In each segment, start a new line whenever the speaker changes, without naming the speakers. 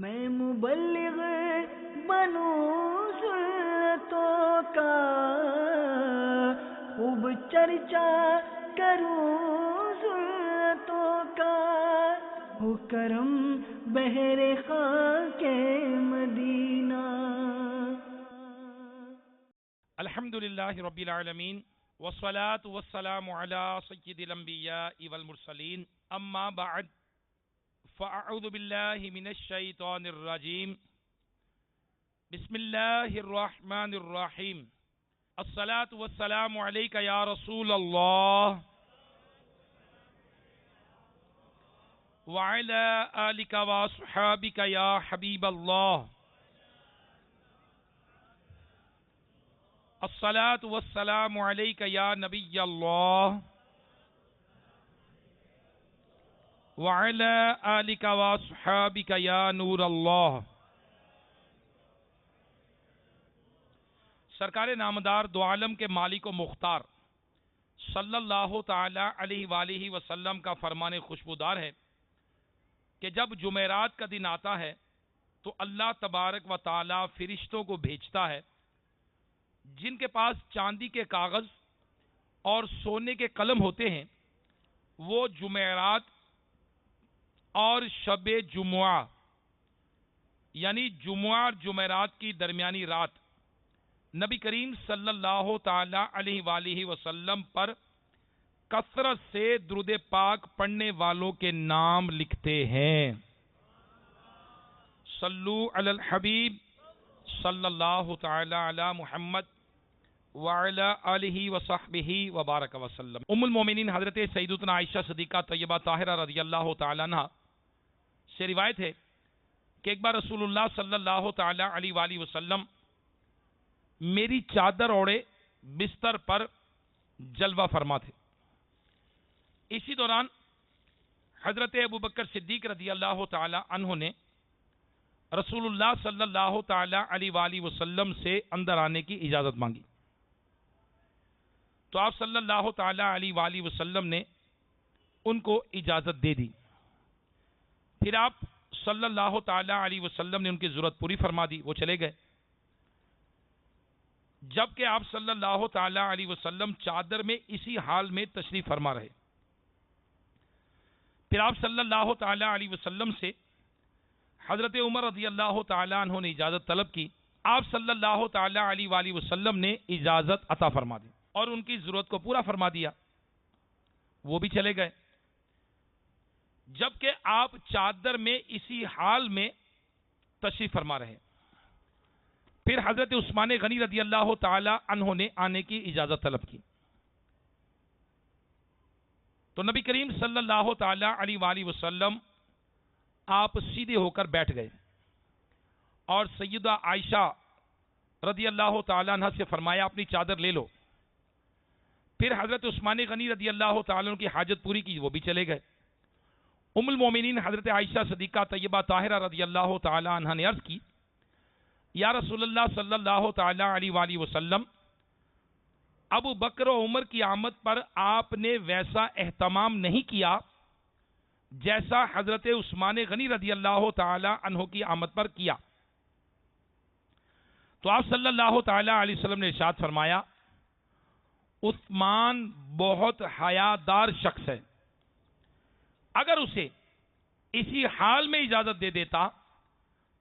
میں مبلغ بنوں سنتوں کا، خوب چرچا کروں سنتوں کا، ہو کرم بہر خاک مدینہ۔
الحمدللہ رب العالمین والصلاة والسلام علی سید الانبیاء والمرسلین، اما بعد فاعوذ باللہ من الشیطان الرجیم، بسم اللہ الرحمن الرحیم، الصلاة والسلام علیک یا رسول اللہ وعلی آلک واصحابک یا حبیب اللہ، الصلاة والسلام علیک یا نبی اللہ وعلی آلک واصحابک یا نور اللہ۔ سرکار نامدار دو عالم کے مالک و مختار صلی اللہ تعالی علیہ وآلہ وسلم کا فرمان خوشبودار ہے کہ جب جمعرات کا دن آتا ہے تو اللہ تبارک و تعالی فرشتوں کو بھیجتا ہے جن کے پاس چاندی کے کاغذ اور سونے کے قلم ہوتے ہیں، وہ جمعرات اور شب جمعہ یعنی جمعہ اور جمعرات کی درمیانی رات نبی کریم صلی اللہ تعالی علیہ وآلہ وسلم پر کثرت سے درود پاک پڑھنے والوں کے نام لکھتے ہیں۔ صلو علی الحبیب صلی اللہ تعالی علی محمد وعلی آلہ وصحبہ وبارک وسلم۔ ام المومنین حضرت سیدتنا عائشہ صدیقہ طیبہ طاہرہ رضی اللہ تعالی عنہ سے روایت ہے کہ ایک بار رسول اللہ صلی اللہ تعالی علیہ وآلہ وسلم میری چادر اوڑے بستر پر جلوہ فرما تھے۔ اسی دوران حضرت ابوبکر صدیق رضی اللہ تعالی عنہ نے رسول اللہ صلی اللہ تعالی علیہ وآلہ وسلم سے اندر آنے کی اجازت مانگی، تو آپ صلی اللہ تعالی علیہ وآلہ وسلم نے ان کو اجازت دے دی۔ پھر آپ صلی اللہ تعالی علیہ وسلم نے ان کی ضرورت پوری فرما دی، وہ چلے گئے۔ جبکہ آپ صلی اللہ تعالی علیہ وسلم چادر میں اسی حال میں تشریف فرما رہے۔ پھر آپ صلی اللہ تعالی علیہ وسلم سے حضرت عمر رضی اللہ تعالی عنہ نے اجازت طلب کی، آپ صلی اللہ تعالی علیہ وآلہ وسلم نے اجازت عطا فرما دی اور ان کی ضرورت کو پورا فرما دیا، وہ بھی چلے گئے۔ جبکہ آپ چادر میں اسی حال میں تشریف فرما رہے۔ پھر حضرت عثمان غنی رضی اللہ تعالی عنہ نے آنے کی اجازت طلب کی، تو نبی کریم صلی اللہ تعالی علیہ وآلہ وسلم آپ سیدھے ہو کر بیٹھ گئے اور سیدہ عائشہ رضی اللہ تعالی عنہ سے فرمایا اپنی چادر لے لو۔ پھر حضرت عثمان غنی رضی اللہ تعالی عنہ کی حاجت پوری کی، وہ بھی چلے گئے۔ ام المومنین حضرت عائشہ صدیقہ طیبہ طاہرہ رضی اللہ تعالی عنہ نے عرض کی، یا رسول اللہ صلی اللہ تعالی علیہ وآلہ وسلم، ابو بکر و عمر کی آمد پر آپ نے ویسا اہتمام نہیں کیا جیسا حضرت عثمان غنی رضی اللہ تعالی عنہ کی آمد پر کیا۔ تو آپ صلی اللہ تعالی علیہ وسلم نے ارشاد فرمایا، عثمان بہت حیادار شخص ہے، اگر اسے اسی حال میں اجازت دے دیتا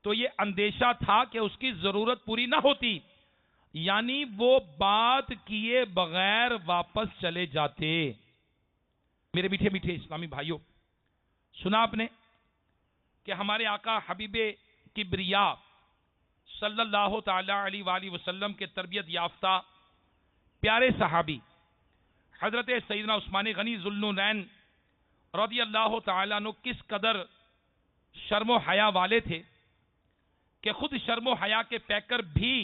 تو یہ اندیشہ تھا کہ اس کی ضرورت پوری نہ ہوتی، یعنی وہ بات کیے بغیر واپس چلے جاتے۔ میرے میٹھے میٹھے اسلامی بھائیوں، سنا آپ نے کہ ہمارے آقا حبیب کبریا صلی اللہ تعالی علیہ وآلہ وسلم کے تربیت یافتہ پیارے صحابی حضرت سیدنا عثمان غنی ذوالنورین رضی اللہ تعالیٰ عنہ کس قدر شرم و حیا والے تھے کہ خود شرم و حیا کے پیکر بھی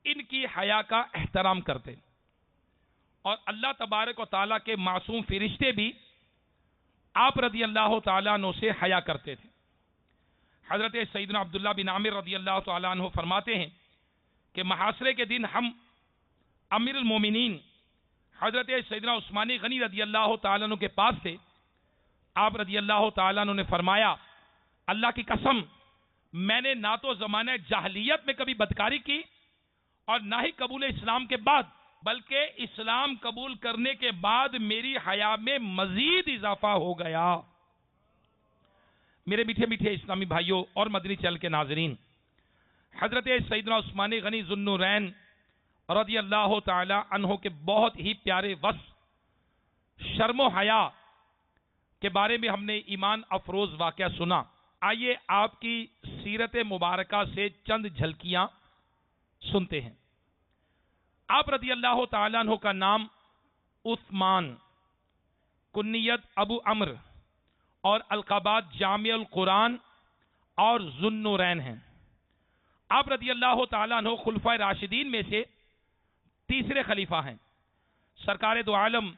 ان کی حیا کا احترام کرتے، اور اللہ تبارک و تعالیٰ کے معصوم فرشتے بھی آپ رضی اللہ تعالیٰ عنہ سے حیا کرتے تھے۔ حضرت سیدنا عبداللہ بن عامر رضی اللہ تعالیٰ عنہ فرماتے ہیں کہ محاصرے کے دن ہم امیر المومنین حضرت سیدنا عثمان غنی رضی اللہ تعالیٰ عنہ کے پاس تھے۔ آپ رضی اللہ تعالیٰ عنہ نے فرمایا، اللہ کی قسم میں نے نہ تو زمانہ جاہلیت میں کبھی بدکاری کی اور نہ ہی قبول اسلام کے بعد، بلکہ اسلام قبول کرنے کے بعد میری حیا میں مزید اضافہ ہو گیا۔ میرے میٹھے میٹھے اسلامی بھائیوں اور مدنی چینل کے ناظرین، حضرت سیدنا عثمان غنی ذو النورین رضی اللہ تعالی عنہ کے بہت ہی پیارے وصف شرم و حیا کے بارے میں ہم نے ایمان افروز واقعہ سنا۔ آئیے آپ کی سیرت مبارکہ سے چند جھلکیاں سنتے ہیں۔ آپ رضی اللہ تعالیٰ عنہ کا نام عثمان، کنیت ابو عمرو اور القابات جامع القرآن اور ذو النورین ہیں۔ آپ رضی اللہ تعالیٰ عنہ خلفائے راشدین میں سے تیسرے خلیفہ ہیں۔ سرکار دو عالم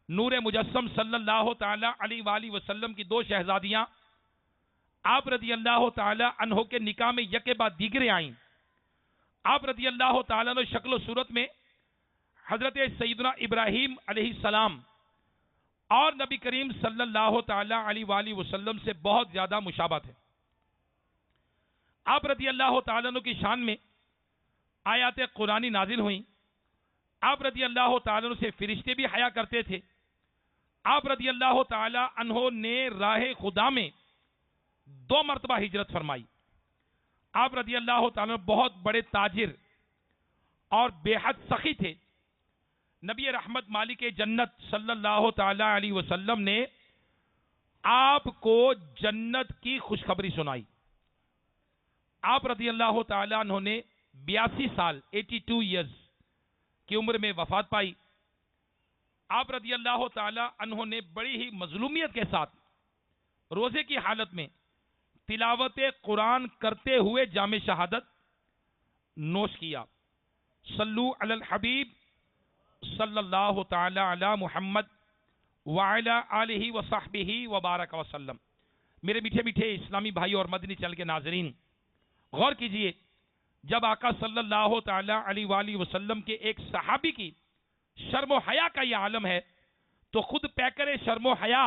نور مجسم صلی اللہ تعالیٰ علیہ وآلہ وسلم کی دو شہزادیاں آپ رضی اللہ تعالیٰ عنہ کے نکاح میں یکے بعد دیگرے آئیں۔ آپ رضی اللہ تعالیٰ عنہ شکل و صورت میں حضرت سیدنا ابراہیم علیہ السلام اور نبی کریم صلی اللہ تعالیٰ علیہ وآلہ وسلم سے بہت زیادہ مشابہت ہے۔ آپ رضی اللہ تعالیٰ عنہ کی شان میں آیات قرآنی نازل ہوئیں۔ آپ رضی اللہ تعالیٰ عنہ سے فرشتے بھی حیا کرتے تھے۔ آپ رضی اللہ تعالیٰ عنہ نے راہ خدا میں 2 مرتبہ ہجرت فرمائی۔ آپ رضی اللہ تعالیٰ عنہ بہت بڑے تاجر اور بے حد سخی تھے۔ نبی رحمت مالک جنت صلی اللہ تعالیٰ علیہ وسلم نے آپ کو جنت کی خوشخبری سنائی۔ آپ رضی اللہ تعالیٰ عنہ نے 82 سال 82 ایئرز کی عمر میں وفات پائی۔ آپ رضی اللہ تعالیٰ عنہ نے بڑی ہی مظلومیت کے ساتھ روزے کی حالت میں تلاوت قرآن کرتے ہوئے جام شہادت نوش کیا۔ صلو علی الحبیب صلی اللہ تعالی علی محمد وعلی آلہ وصحبہ وبارک وسلم۔ میرے میٹھے میٹھے اسلامی بھائی اور مدنی چینل کے ناظرین، غور کیجئے، جب آقا صلی اللہ تعالی علیہ وآلہ وسلم کے ایک صحابی کی شرم و حیا کا یہ عالم ہے، تو خود پیکر شرم و حیا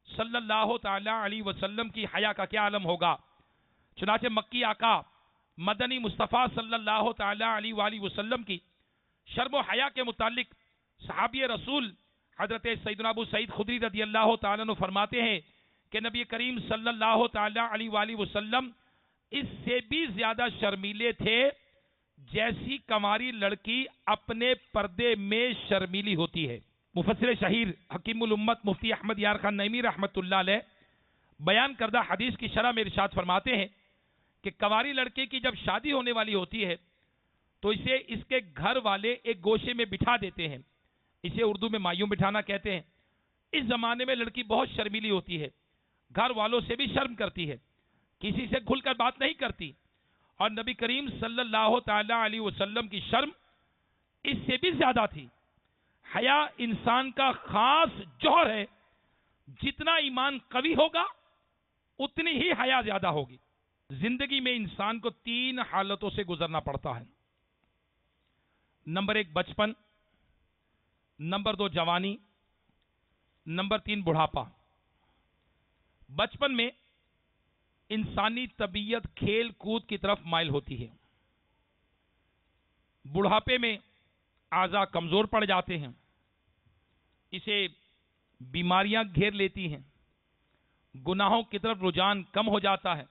صلی اللہ تعالی علیہ وسلم کی حیا کا کیا عالم ہوگا۔ چنانچہ مکی آقا مدنی مصطفیٰ صلی اللہ تعالی علیہ وآلہ وسلم کی شرم و حیا کے متعلق صحابی رسول حضرت سیدنا ابو سعید خدری رضی اللہ تعالیٰ عنہ فرماتے ہیں کہ نبی کریم صلی اللہ تعالی علیہ وآلہ وسلم اس سے بھی زیادہ شرمیلے تھے جیسی کنواری لڑکی اپنے پردے میں شرمیلی ہوتی ہے۔ مفسر شہیر حکیم الامت مفتی احمد یار خان نعیمی رحمۃ اللہ علیہ بیان کردہ حدیث کی شرح میں ارشاد فرماتے ہیں کہ کنواری لڑکے کی جب شادی ہونے والی ہوتی ہے تو اسے اس کے گھر والے ایک گوشے میں بٹھا دیتے ہیں۔ اسے اردو میں مایوں بٹھانا کہتے ہیں۔ اس زمانے میں لڑکی بہت شرمیلی ہوتی ہے، گھر والوں سے بھی شرم کرتی ہے، کسی سے کھل کر بات نہیں کرتی، اور نبی کریم صلی اللہ تعالی علیہ وسلم کی شرم اس سے بھی زیادہ تھی۔ حیا انسان کا خاص جوہر ہے، جتنا ایمان قوی ہوگا اتنی ہی حیا زیادہ ہوگی۔ زندگی میں انسان کو 3 حالتوں سے گزرنا پڑتا ہے۔ نمبر 1 بچپن، نمبر 2 جوانی، نمبر 3 بڑھاپا۔ بچپن میں انسانی طبیعت کھیل کود کی طرف مائل ہوتی ہے۔ بڑھاپے میں اعضاء کمزور پڑ جاتے ہیں، اسے بیماریاں گھیر لیتی ہیں، گناہوں کی طرف رجحان کم ہو جاتا ہے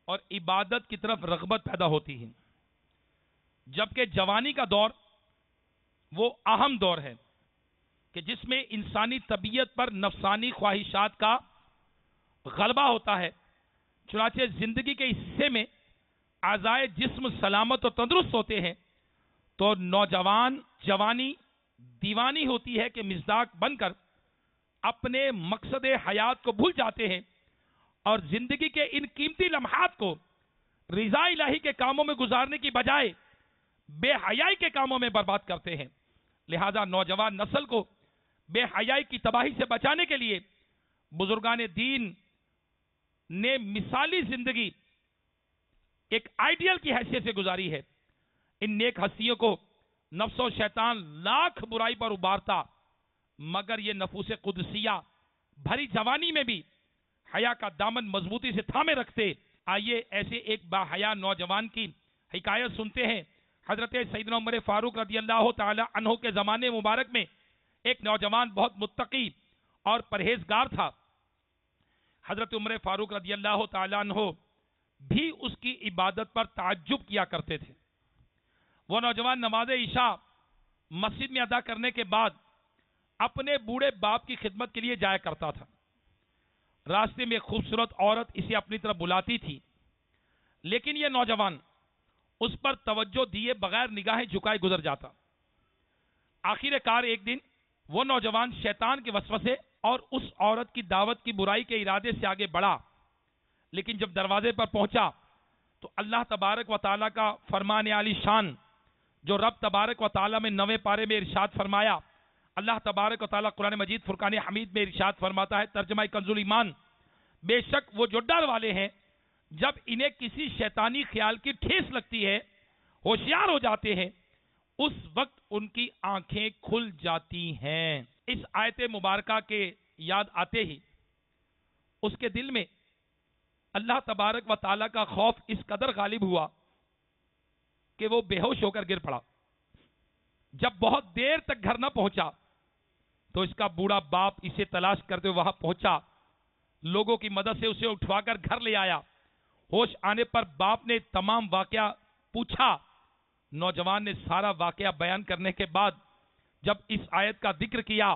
اور عبادت کی طرف رغبت پیدا ہوتی ہے۔ جبکہ جوانی کا دور وہ اہم دور ہے کہ جس میں انسانی طبیعت پر نفسانی خواہشات کا غلبہ ہوتا ہے۔ چنانچہ زندگی کے حصے میں اعضائے جسم سلامت و تندرست ہوتے ہیں تو نوجوان جوانی دیوانی ہوتی ہے کہ مزداق بن کر اپنے مقصد حیات کو بھول جاتے ہیں اور زندگی کے ان قیمتی لمحات کو رضا الہی کے کاموں میں گزارنے کی بجائے بے حیائی کے کاموں میں برباد کرتے ہیں۔ لہذا نوجوان نسل کو بے حیائی کی تباہی سے بچانے کے لیے بزرگان دین نے مثالی زندگی ایک آئیڈیل کی حیثیت سے گزاری ہے۔ ان نیک ہستیوں کو نفس و شیطان لاکھ برائی پر ابارتا، مگر یہ نفوس قدسیہ بھری جوانی میں بھی حیا کا دامن مضبوطی سے تھامے رکھتے۔ آئیے ایسے ایک باحیا نوجوان کی حکایت سنتے ہیں۔ حضرت سیدنا عمر فاروق رضی اللہ تعالی عنہ کے زمانے مبارک میں ایک نوجوان بہت متقی اور پرہیزگار تھا۔ حضرت عمر فاروق رضی اللہ تعالی عنہ بھی اس کی عبادت پر تعجب کیا کرتے تھے۔ وہ نوجوان نماز عشاء مسجد میں ادا کرنے کے بعد اپنے بوڑھے باپ کی خدمت کے لیے جایا کرتا تھا۔ راستے میں ایک خوبصورت عورت اسے اپنی طرف بلاتی تھی، لیکن یہ نوجوان اس پر توجہ دیے بغیر نگاہیں جھکائے گزر جاتا۔ آخر کار ایک دن وہ نوجوان شیطان کے وسوسے اور اس عورت کی دعوت کی برائی کے ارادے سے آگے بڑھا، لیکن جب دروازے پر پہنچا تو اللہ تبارک و تعالیٰ کا فرمان عالی شان جو رب تبارک و تعالیٰ میں 9ویں پارے میں ارشاد فرمایا، اللہ تبارک و تعالیٰ قرآن مجید فرقان حمید میں ارشاد فرماتا ہے، ترجمہ کنز الایمان، بے شک وہ جو ڈر والے ہیں جب انہیں کسی شیطانی خیال کی ٹھیس لگتی ہے ہوشیار ہو جاتے ہیں، اس وقت ان کی آنکھیں کھل جاتی ہیں۔ اس آیت مبارکہ کے یاد آتے ہی اس کے دل میں اللہ تبارک و تعالیٰ کا خوف اس قدر غالب ہوا کہ وہ بے ہوش ہو کر گر پڑا۔ جب بہت دیر تک گھر نہ پہنچا تو اس کا بوڑھا باپ اسے تلاش کرتے وہاں پہنچا، لوگوں کی مدد سے اسے اٹھوا کر گھر لے آیا۔ ہوش آنے پر باپ نے تمام واقعہ پوچھا۔ نوجوان نے سارا واقعہ بیان کرنے کے بعد جب اس آیت کا ذکر کیا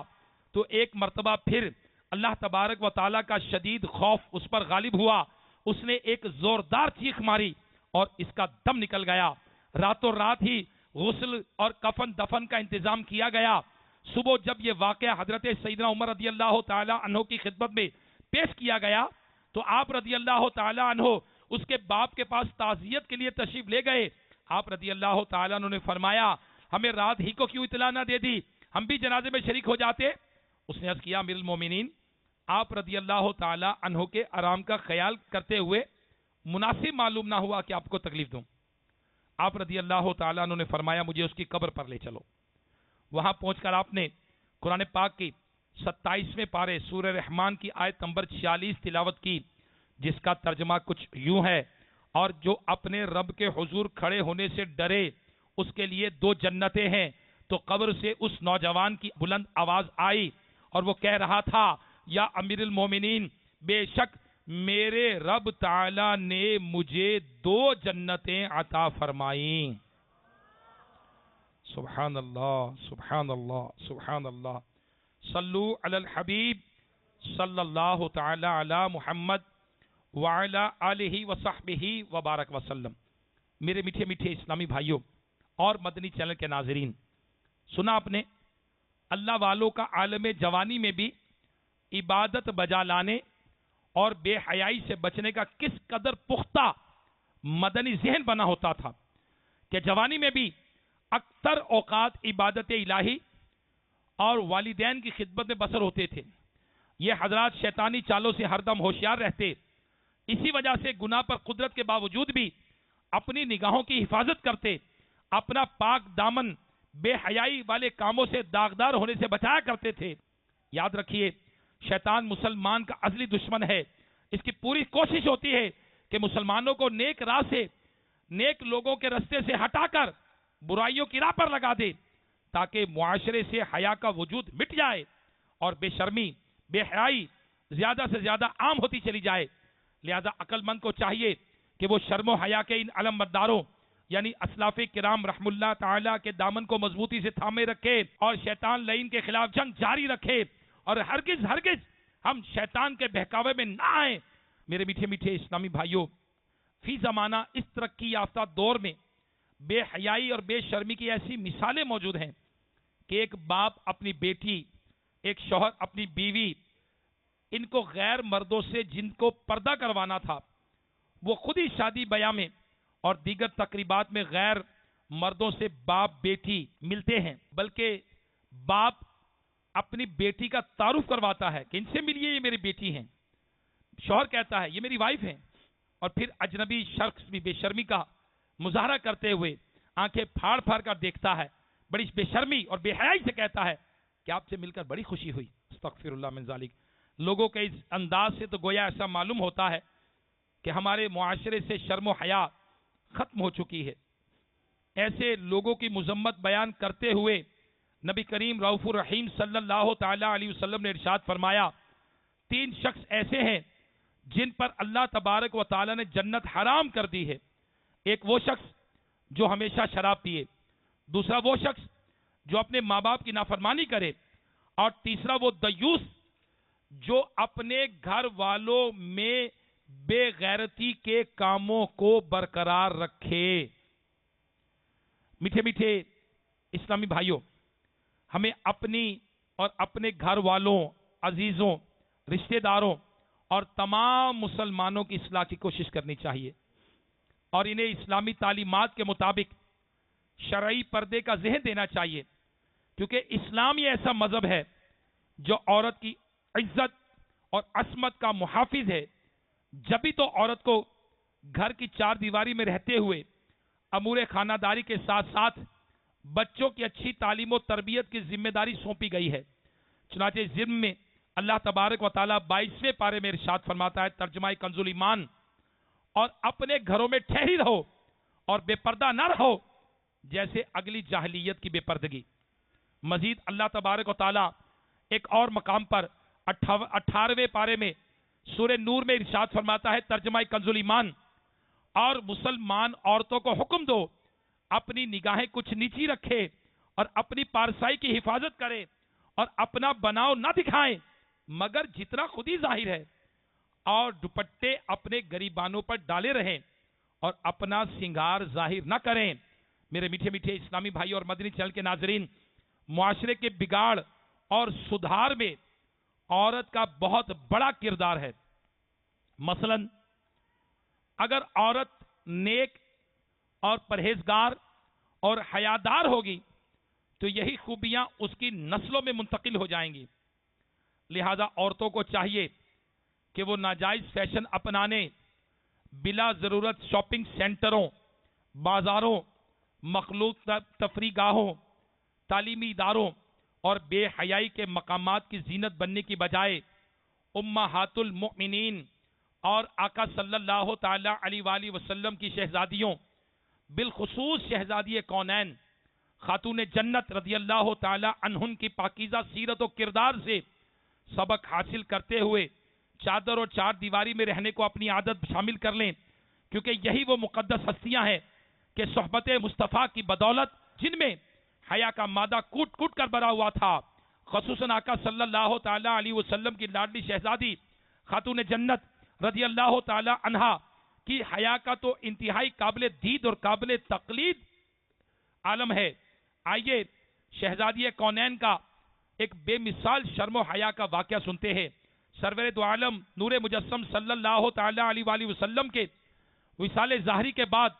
تو ایک مرتبہ پھر اللہ تبارک و تعالیٰ کا شدید خوف اس پر غالب ہوا۔ اس نے ایک زوردار چیخ ماری اور اس کا دم نکل گیا۔ راتوں رات ہی غسل اور کفن دفن کا انتظام کیا گیا۔ صبح جب یہ واقعہ حضرت سیدنا عمر رضی اللہ تعالی عنہ کی خدمت میں پیش کیا گیا تو آپ رضی اللہ تعالی عنہ اس کے باپ کے پاس تعزیت کے لیے تشریف لے گئے۔ آپ رضی اللہ تعالی عنہ نے فرمایا، ہمیں رات ہی کو کیوں اطلاع نہ دے دی، ہم بھی جنازے میں شریک ہو جاتے۔ اس نے عرض کیا، امیر المومنین، آپ رضی اللہ تعالی عنہ کے آرام کا خیال کرتے ہوئے مناسب معلوم نہ ہوا کہ آپ کو تکلیف دوں۔ آپ رضی اللہ تعالیٰ عنہ نے فرمایا، مجھے اس کی قبر پر لے چلو۔ وہاں پہنچ کر آپ نے قرآن پاک کی 27ویں پارے سورہ رحمان کی آیت نمبر 46 تلاوت کی، جس کا ترجمہ کچھ یوں ہے، اور جو اپنے رب کے حضور کھڑے ہونے سے ڈرے اس کے لیے 2 جنتیں ہیں۔ تو قبر سے اس نوجوان کی بلند آواز آئی اور وہ کہہ رہا تھا، یا امیر المومنین، بے شک میرے رب تعالی نے مجھے 2 جنتیں عطا فرمائیں۔ سبحان اللہ، سبحان اللہ، سبحان اللہ۔ صلو علی الحبیب صلی اللہ تعالی علی محمد وعلی آلہ وصحبہ وبارک وسلم۔ میرے میٹھے میٹھے اسلامی بھائیوں اور مدنی چینل کے ناظرین، سنا آپ نے اللہ والوں کا عالم جوانی میں بھی عبادت بجا لانے اور بے حیائی سے بچنے کا کس قدر پختہ مدنی ذہن بنا ہوتا تھا کہ جوانی میں بھی اکثر اوقات عبادت الہی اور والدین کی خدمت میں بسر ہوتے تھے۔ یہ حضرات شیطانی چالوں سے ہر دم ہوشیار رہتے، اسی وجہ سے گناہ پر قدرت کے باوجود بھی اپنی نگاہوں کی حفاظت کرتے، اپنا پاک دامن بے حیائی والے کاموں سے داغدار ہونے سے بچایا کرتے تھے۔ یاد رکھیے، شیطان مسلمان کا ازلی دشمن ہے۔ اس کی پوری کوشش ہوتی ہے کہ مسلمانوں کو نیک راہ سے، نیک لوگوں کے رستے سے ہٹا کر برائیوں کی راہ پر لگا دے، تاکہ معاشرے سے حیا کا وجود مٹ جائے اور بے شرمی، بے حیائی زیادہ سے زیادہ عام ہوتی چلی جائے۔ لہذا عقل مند کو چاہیے کہ وہ شرم و حیا کے ان علمبرداروں یعنی اسلاف کرام رحم اللہ تعالی کے دامن کو مضبوطی سے تھامے رکھے اور شیطان لعین کے خلاف جنگ جاری رکھے، اور ہرگز ہرگز ہم شیطان کے بہکاوے میں نہ آئیں۔ میرے میٹھے میٹھے اسلامی بھائیوں، فی زمانہ اس ترقی یافتہ دور میں بے حیائی اور بے شرمی کی ایسی مثالیں موجود ہیں کہ ایک باپ اپنی بیٹی، ایک شوہر اپنی بیوی، ان کو غیر مردوں سے جن کو پردہ کروانا تھا، وہ خود ہی شادی بیاہ میں اور دیگر تقریبات میں غیر مردوں سے باپ بیٹی ملتے ہیں، بلکہ باپ اپنی بیٹی کا تعارف کرواتا ہے کہ ان سے ملیے، یہ میری بیٹی ہیں۔ شوہر کہتا ہے یہ میری وائف ہیں، اور پھر اجنبی شخص بھی بے شرمی کا مظاہرہ کرتے ہوئے آنکھیں پھاڑ پھاڑ کر دیکھتا ہے، بڑی بے شرمی اور بے حیائی سے کہتا ہے کہ آپ سے مل کر بڑی خوشی ہوئی، استغفر اللہ من ذالک۔ لوگوں کے اس انداز سے تو گویا ایسا معلوم ہوتا ہے کہ ہمارے معاشرے سے شرم و حیا ختم ہو چکی ہے۔ ایسے لوگوں کی مذمت بیان کرتے ہوئے نبی کریم رؤوف الرحیم صلی اللہ تعالی علیہ وسلم نے ارشاد فرمایا، 3 شخص ایسے ہیں جن پر اللہ تبارک و تعالی نے جنت حرام کر دی ہے۔ ایک وہ شخص جو ہمیشہ شراب پیے، دوسرا وہ شخص جو اپنے ماں باپ کی نافرمانی کرے، اور تیسرا وہ دیوس جو اپنے گھر والوں میں بے غیرتی کے کاموں کو برقرار رکھے۔ میٹھے میٹھے اسلامی بھائیوں، ہمیں اپنی اور اپنے گھر والوں، عزیزوں، رشتہ داروں اور تمام مسلمانوں کی اصلاح کی کوشش کرنی چاہیے، اور انہیں اسلامی تعلیمات کے مطابق شرعی پردے کا ذہن دینا چاہیے، کیونکہ اسلام یہ ایسا مذہب ہے جو عورت کی عزت اور عصمت کا محافظ ہے۔ جبھی تو عورت کو گھر کی 4 دیواری میں رہتے ہوئے امور خانہ داری کے ساتھ ساتھ بچوں کی اچھی تعلیم و تربیت کی ذمہ داری سونپی گئی ہے۔ چنانچہ ضمن میں اللہ تبارک و تعالیٰ 22ویں پارے میں ارشاد فرماتا ہے، ترجمہ کنز ایمان، اور اپنے گھروں میں ٹھہری رہو اور بے پردہ نہ رہو جیسے اگلی جاہلیت کی بے پردگی۔ مزید اللہ تبارک و تعالیٰ ایک اور مقام پر 18ویں پارے میں سورہ نور میں ارشاد فرماتا ہے، ترجمہ کنز ایمان، اور مسلمان عورتوں کو حکم دو اپنی نگاہیں کچھ نیچی رکھے اور اپنی پارسائی کی حفاظت کرے اور اپنا بناؤ نہ دکھائیں مگر جتنا خود ہی ظاہر ہے، اور دوپٹے اپنے گریبانوں پر ڈالے رہیں اور اپنا سنگار ظاہر نہ کریں۔ میرے میٹھے میٹھے اسلامی بھائی اور مدنی چینل کے ناظرین، معاشرے کے بگاڑ اور سدھار میں عورت کا بہت بڑا کردار ہے۔ مثلا اگر عورت نیک اور پرہیزگار اور حیادار ہوگی تو یہی خوبیاں اس کی نسلوں میں منتقل ہو جائیں گی۔ لہذا عورتوں کو چاہیے کہ وہ ناجائز فیشن اپنانے، بلا ضرورت شاپنگ سینٹروں، بازاروں، مخلوط تفریح گاہوں، تعلیمی اداروں اور بے حیائی کے مقامات کی زینت بننے کی بجائے امہات المؤمنین اور آقا صلی اللہ تعالی علیہ وآلہ وسلم کی شہزادیوں، بالخصوص شہزادی کونین خاتون جنت رضی اللہ تعالی عنہن کی پاکیزہ سیرت و کردار سے سبق حاصل کرتے ہوئے چادر اور 4 دیواری میں رہنے کو اپنی عادت شامل کر لیں، کیونکہ یہی وہ مقدس ہستیاں ہیں کہ صحبت مصطفیٰ کی بدولت جن میں حیا کا مادہ کوٹ کوٹ کر بھرا ہوا تھا، خصوصاً آقا صلی اللہ تعالی علیہ وسلم کی لاڈلی شہزادی خاتون جنت رضی اللہ تعالی عنہا کی حیا کا تو انتہائی قابل دید اور قابل تقلید عالم ہے۔ آئیے شہزادی کونین کا ایک بے مثال شرم و حیا کا واقعہ سنتے ہیں۔ سرور دو عالم نور مجسم صلی اللہ تعالی علیہ وآلہ وسلم کے وصال ظاہری کے بعد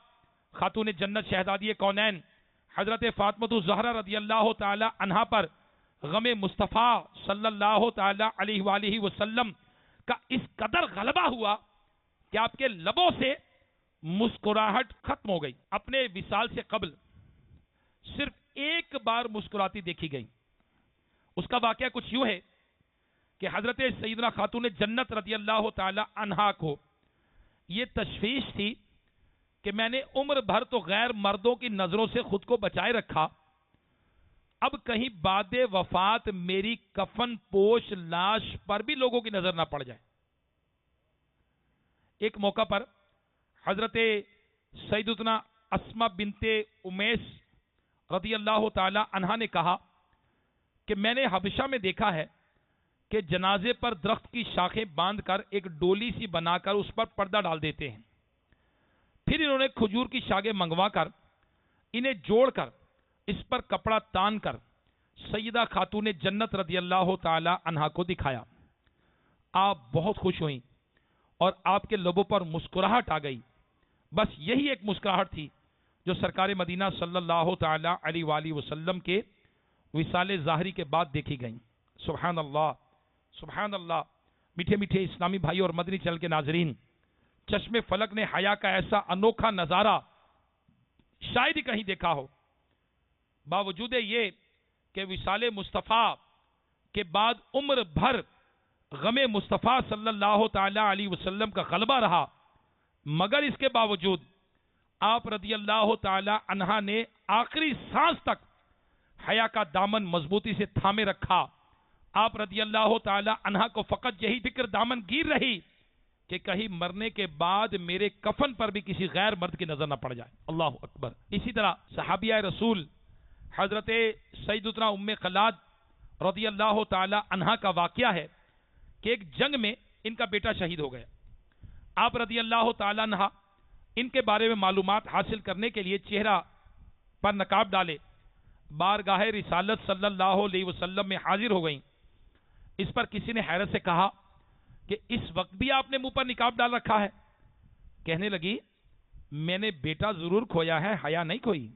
خاتون جنت شہزادی کونین حضرت فاطمہ الزہرا رضی اللہ تعالی عنہا پر غم مصطفیٰ صلی اللہ تعالی علیہ وآلہ وسلم کا اس قدر غلبہ ہوا کہ آپ کے لبوں سے مسکراہٹ ختم ہو گئی۔ اپنے وصال سے قبل صرف ایک بار مسکراتی دیکھی گئی۔ اس کا واقعہ کچھ یوں ہے کہ حضرت سیدنا خاتون جنت رضی اللہ تعالی عنہا کو یہ تشویش تھی کہ میں نے عمر بھر تو غیر مردوں کی نظروں سے خود کو بچائے رکھا، اب کہیں بعد وفات میری کفن پوش لاش پر بھی لوگوں کی نظر نہ پڑ جائے۔ ایک موقع پر حضرت سیدتنا اسما بنت امیس رضی اللہ تعالی عنہا نے کہا کہ میں نے حبشہ میں دیکھا ہے کہ جنازے پر درخت کی شاخیں باندھ کر ایک ڈولی سی بنا کر اس پر پردہ ڈال دیتے ہیں، پھر انہوں نے کھجور کی شاخیں منگوا کر انہیں جوڑ کر اس پر کپڑا تان کر سیدہ خاتون جنت رضی اللہ تعالی عنہا کو دکھایا۔ آپ بہت خوش ہوئیں اور آپ کے لبوں پر مسکراہٹ آ گئی۔ بس یہی ایک مسکراہٹ تھی جو سرکار مدینہ صلی اللہ تعالی علیہ وآلہ وسلم کے وصال ظاہری کے بعد دیکھی گئیں۔ سبحان اللہ، سبحان اللہ۔ میٹھے میٹھے اسلامی بھائی اور مدنی چینل کے ناظرین، چشم فلک نے حیا کا ایسا انوکھا نظارہ شاید ہی کہیں دیکھا ہو۔ باوجود یہ کہ وصال مصطفیٰ کے بعد عمر بھر غم مصطفیٰ صلی اللہ تعالی علیہ وسلم کا غلبہ رہا، مگر اس کے باوجود آپ رضی اللہ تعالی عنہ نے آخری سانس تک حیا کا دامن مضبوطی سے تھامے رکھا۔ آپ رضی اللہ تعالی عنہ کو فقط یہی فکر دامن گیر رہی کہ کہیں مرنے کے بعد میرے کفن پر بھی کسی غیر مرد کی نظر نہ پڑ جائے۔ اللہ اکبر۔ اسی طرح صحابیہ رسول حضرت سیدتنا ام خلاد رضی اللہ تعالی عنہ کا واقعہ ہے کہ ایک جنگ میں ان کا بیٹا شہید ہو گیا۔ آپ رضی اللہ تعالی عنہ ان کے بارے میں معلومات حاصل کرنے کے لیے چہرہ پر نقاب ڈالے بارگاہ رسالت صلی اللہ علیہ وسلم میں حاضر ہو گئیں۔ اس پر کسی نے حیرت سے کہا کہ اس وقت بھی آپ نے منہ پر نقاب ڈال رکھا ہے؟ کہنے لگی میں نے بیٹا ضرور کھویا ہے، حیا نہیں کھوئی۔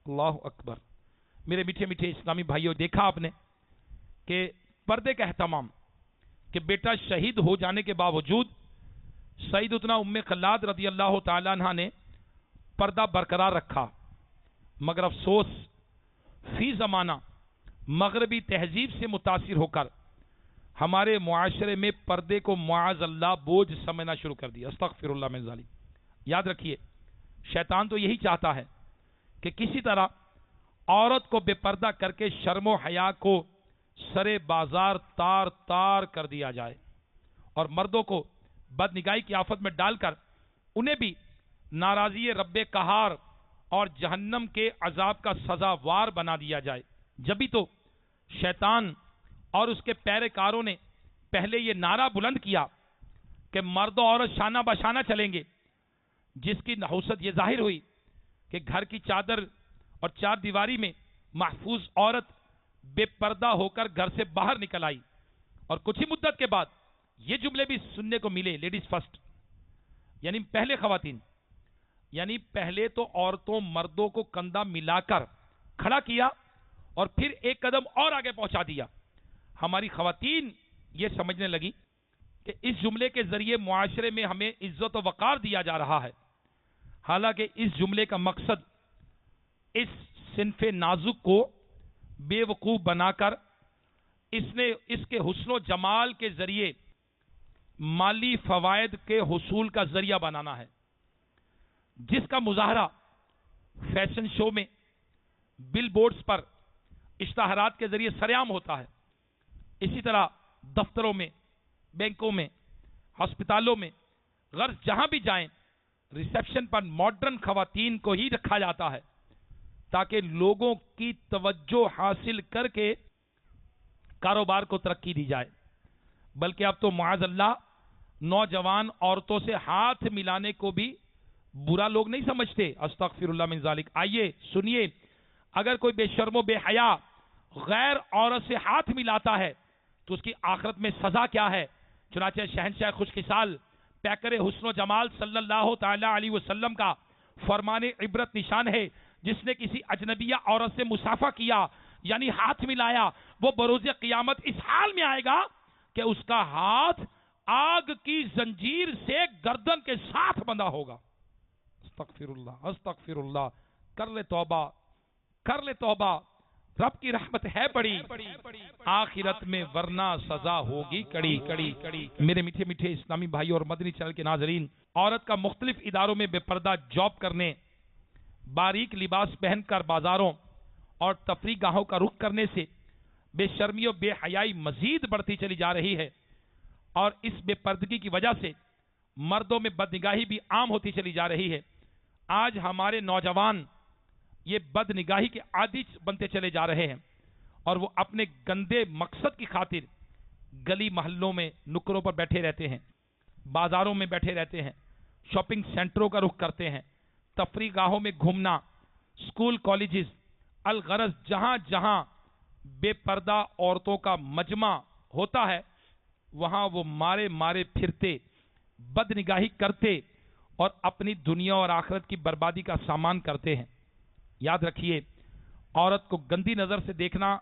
اللہ اکبر۔ میرے میٹھے میٹھے اسلامی بھائیوں، دیکھا آپ نے کہ پردے کا اہتمام، کہ بیٹا شہید ہو جانے کے باوجود سیدتنا ام خلاد رضی اللہ تعالی عنہ نے پردہ برقرار رکھا، مگر افسوس فی زمانہ مغربی تہذیب سے متاثر ہو کر ہمارے معاشرے میں پردے کو معاذ اللہ بوجھ سمجھنا شروع کر دیا۔ استغفر اللہ من ذالک۔ یاد رکھیے، شیطان تو یہی چاہتا ہے کہ کسی طرح عورت کو بے پردہ کر کے شرم و حیا کو سرے بازار تار تار کر دیا جائے، اور مردوں کو بد نگاہی کی آفت میں ڈال کر انہیں بھی ناراضی رب قہار اور جہنم کے عذاب کا سزاوار بنا دیا جائے۔ جبھی تو شیطان اور اس کے پیروکاروں نے پہلے یہ نعرہ بلند کیا کہ مرد و عورت شانہ بشانہ چلیں گے، جس کی نحوست یہ ظاہر ہوئی کہ گھر کی چادر اور چار دیواری میں محفوظ عورت بے پردہ ہو کر گھر سے باہر نکل آئی، اور کچھ ہی مدت کے بعد یہ جملے بھی سننے کو ملے، لیڈیز فرسٹ، یعنی پہلے خواتین، یعنی پہلے تو عورتوں مردوں کو کندھا ملا کر کھڑا کیا اور پھر ایک قدم اور آگے پہنچا دیا۔ ہماری خواتین یہ سمجھنے لگی کہ اس جملے کے ذریعے معاشرے میں ہمیں عزت و وقار دیا جا رہا ہے، حالانکہ اس جملے کا مقصد اس صنف نازک کو بے وقوف بنا کر اس کے حسن و جمال کے ذریعے مالی فوائد کے حصول کا ذریعہ بنانا ہے، جس کا مظاہرہ فیشن شو میں، بل بورڈز پر، اشتہارات کے ذریعے سرعام ہوتا ہے۔ اسی طرح دفتروں میں، بینکوں میں، ہسپتالوں میں، غرض جہاں بھی جائیں ریسیپشن پر ماڈرن خواتین کو ہی رکھا جاتا ہے، تاکہ لوگوں کی توجہ حاصل کر کے کاروبار کو ترقی دی جائے۔ بلکہ اب تو معاذ اللہ نوجوان عورتوں سے ہاتھ ملانے کو بھی برا لوگ نہیں سمجھتے۔ استغفر اللہ من ذالک۔ آئیے سنیے، اگر کوئی بے شرم و بے حیا غیر عورت سے ہاتھ ملاتا ہے تو اس کی آخرت میں سزا کیا ہے؟ چنانچہ شہنشاہ خوش خصال پیکر حسن و جمال صلی اللہ تعالی علیہ وسلم کا فرمان عبرت نشان ہے، جس نے کسی اجنبیہ عورت سے مصافحہ کیا یعنی ہاتھ ملایا، وہ بروز قیامت اس حال میں آئے گا کہ اس کا ہاتھ آگ کی زنجیر سے گردن کے ساتھ بندھا ہوگا۔ استغفر اللہ، استغفر اللہ۔ کر لے توبہ، کر لے توبہ، رب کی رحمت ہے بڑی، آخرت میں ورنہ سزا ہوگی کڑی کڑی کڑی۔ میرے میٹھے میٹھے اسلامی بھائی اور مدنی چینل کے ناظرین، عورت کا مختلف اداروں میں بے پردہ جاب کرنے، باریک لباس پہن کر بازاروں اور تفریح گاہوں کا رخ کرنے سے بے شرمی و بے حیائی مزید بڑھتی چلی جا رہی ہے، اور اس بے پردگی کی وجہ سے مردوں میں بدنگاہی بھی عام ہوتی چلی جا رہی ہے۔ آج ہمارے نوجوان یہ بد نگاہی کے عادی بنتے چلے جا رہے ہیں، اور وہ اپنے گندے مقصد کی خاطر گلی محلوں میں نکروں پر بیٹھے رہتے ہیں، بازاروں میں بیٹھے رہتے ہیں، شاپنگ سینٹروں کا رخ کرتے ہیں، تفریح گاہوں میں گھومنا، اسکول کالجز، الغرض جہاں جہاں بے پردہ عورتوں کا مجمع ہوتا ہے وہاں وہ مارے مارے پھرتے، بد نگاہی کرتے اور اپنی دنیا اور آخرت کی بربادی کا سامان کرتے ہیں۔ یاد رکھیے، عورت کو گندی نظر سے دیکھنا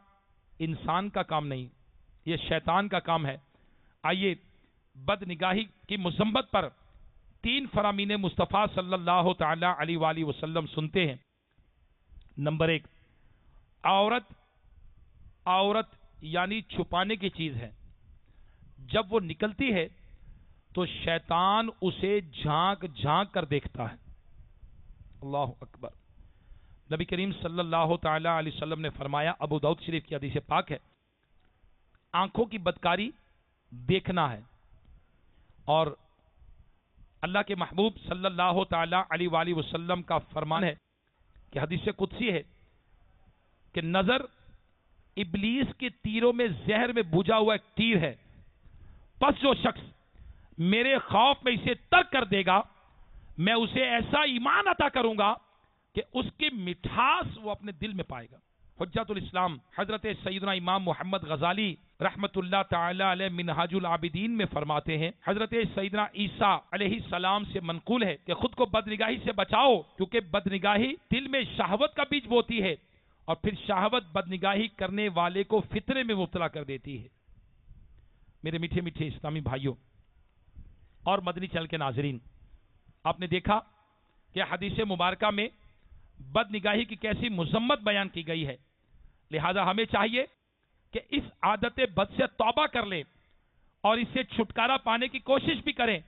انسان کا کام نہیں، یہ شیطان کا کام ہے۔ آئیے بد نگاہی کی مذمت پر 3 فرامین مصطفیٰ صلی اللہ تعالی علیہ وآلہ وسلم سنتے ہیں۔ نمبر 1، عورت یعنی چھپانے کی چیز ہے، جب وہ نکلتی ہے تو شیطان اسے جھانک جھانک کر دیکھتا ہے. اللہ اکبر. نبی کریم صلی اللہ تعالی علیہ وسلم نے فرمایا، ابو داؤد شریف کی حدیث پاک ہے، آنکھوں کی بدکاری دیکھنا ہے. اور اللہ کے محبوب صلی اللہ تعالی علیہ وآلہ وسلم کا فرمان ہے کہ حدیث قدسی ہے کہ نظر ابلیس کے تیروں میں زہر میں بجھا ہوا ایک تیر ہے. پس جو شخص میرے خوف میں اسے ترک کر دے گا، میں اسے ایسا ایمان عطا کروں گا کہ اس کی مٹھاس وہ اپنے دل میں پائے گا. حجت الاسلام حضرت سیدنا امام محمد غزالی رحمت اللہ تعالی علیہ منہاج العابدین میں فرماتے ہیں، حضرت سیدنا عیسیٰ علیہ السلام سے منقول ہے کہ خود کو بدنگاہی سے بچاؤ، کیونکہ بدنگاہی دل میں شہوت کا بیج بوتی ہے اور پھر شہوت بدنگاہی کرنے والے کو فطرے میں مبتلا کر دیتی ہے. میرے میٹھے میٹھے اسلامی بھائیوں اور مدنی چینل کے ناظرین، آپ نے دیکھا کہ حدیث مبارکہ میں بد نگاہی کی کیسی مذمت بیان کی گئی ہے. لہذا ہمیں چاہیے کہ اس عادت بد سے توبہ کر لیں اور اس سے چھٹکارا پانے کی کوشش بھی کریں،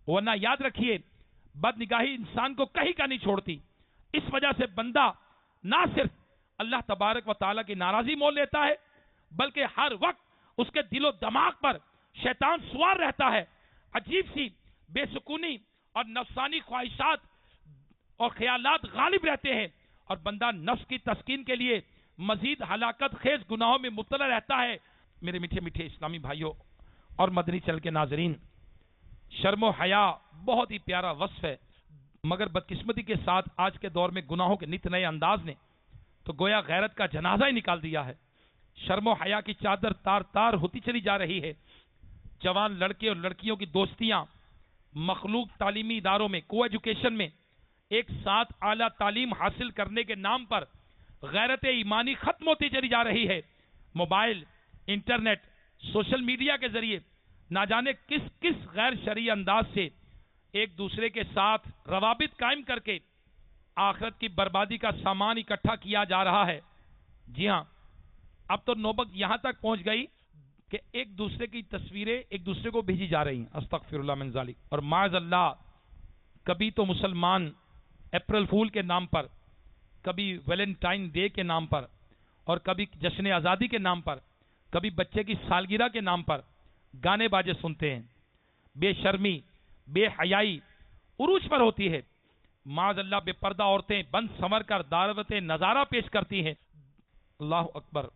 ورنہ یاد رکھیے بد نگاہی انسان کو کہیں کا نہیں چھوڑتی. اس وجہ سے بندہ نہ صرف اللہ تبارک و تعالیٰ کی ناراضی مول لیتا ہے، بلکہ ہر وقت اس کے دل و دماغ پر شیطان سوار رہتا ہے. عجیب سی بے سکونی اور نفسانی خواہشات اور خیالات غالب رہتے ہیں اور بندہ نفس کی تسکین کے لیے مزید ہلاکت خیز گناہوں میں مبتلا رہتا ہے. میرے میٹھے میٹھے اسلامی بھائیوں اور مدنی چینل کے ناظرین، شرم و حیا بہت ہی پیارا وصف ہے، مگر بدقسمتی کے ساتھ آج کے دور میں گناہوں کے نت نئے انداز نے تو گویا غیرت کا جنازہ ہی نکال دیا ہے. شرم و حیا کی چادر تار تار ہوتی چلی جا رہی ہے. جوان لڑکے اور لڑکیوں کی دوستیاں مخلوق تعلیمی اداروں میں، کو ایجوکیشن میں ایک ساتھ اعلیٰ تعلیم حاصل کرنے کے نام پر غیرت ایمانی ختم ہوتی چلی جا رہی ہے. موبائل، انٹرنیٹ، سوشل میڈیا کے ذریعے نہ جانے کس کس غیر شرعی انداز سے ایک دوسرے کے ساتھ روابط قائم کر کے آخرت کی بربادی کا سامان اکٹھا کیا جا رہا ہے. جی ہاں، اب تو نوبت یہاں تک پہنچ گئی کہ ایک دوسرے کی تصویریں ایک دوسرے کو بھیجی جا رہی ہیں. استغفر اللہ من ذالک. اور معاذ اللہ، کبھی تو مسلمان اپریل فول کے نام پر، کبھی ویلنٹائن ڈے کے نام پر، اور کبھی جشن آزادی کے نام پر، کبھی بچے کی سالگرہ کے نام پر گانے باجے سنتے ہیں. بے شرمی، بے حیائی عروج پر ہوتی ہے. معاذ اللہ بے پردہ عورتیں بند سنور کر دعوت نظارہ پیش کرتی ہیں. اللہ اکبر.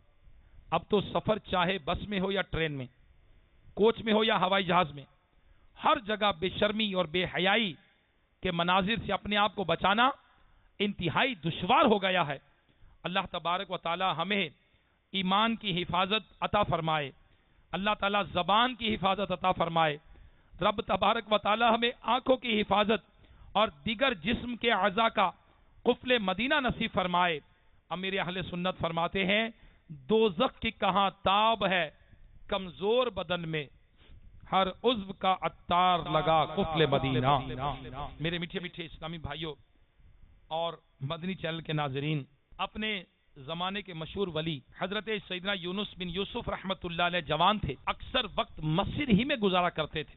اب تو سفر چاہے بس میں ہو یا ٹرین میں، کوچ میں ہو یا ہوائی جہاز میں، ہر جگہ بے شرمی اور بے حیائی کے مناظر سے اپنے آپ کو بچانا انتہائی دشوار ہو گیا ہے. اللہ تبارک و تعالی ہمیں ایمان کی حفاظت عطا فرمائے. اللہ تعالی زبان کی حفاظت عطا فرمائے. رب تبارک و تعالی ہمیں آنکھوں کی حفاظت اور دیگر جسم کے اعضاء کا قفل مدینہ نصیب فرمائے. امیر اہل سنت فرماتے ہیں، دوزخ کی کہاں تاب ہے کمزور بدن میں، ہر عضو کا عطار لگا قفل مدینہ. میرے میٹھے میٹھے اسلامی بھائیوں اور مدنی چینل کے ناظرین، اپنے زمانے کے مشہور ولی حضرت سیدنا یونس بن یوسف رحمت اللہ علیہ جوان تھے، اکثر وقت مسجد ہی میں گزارا کرتے تھے.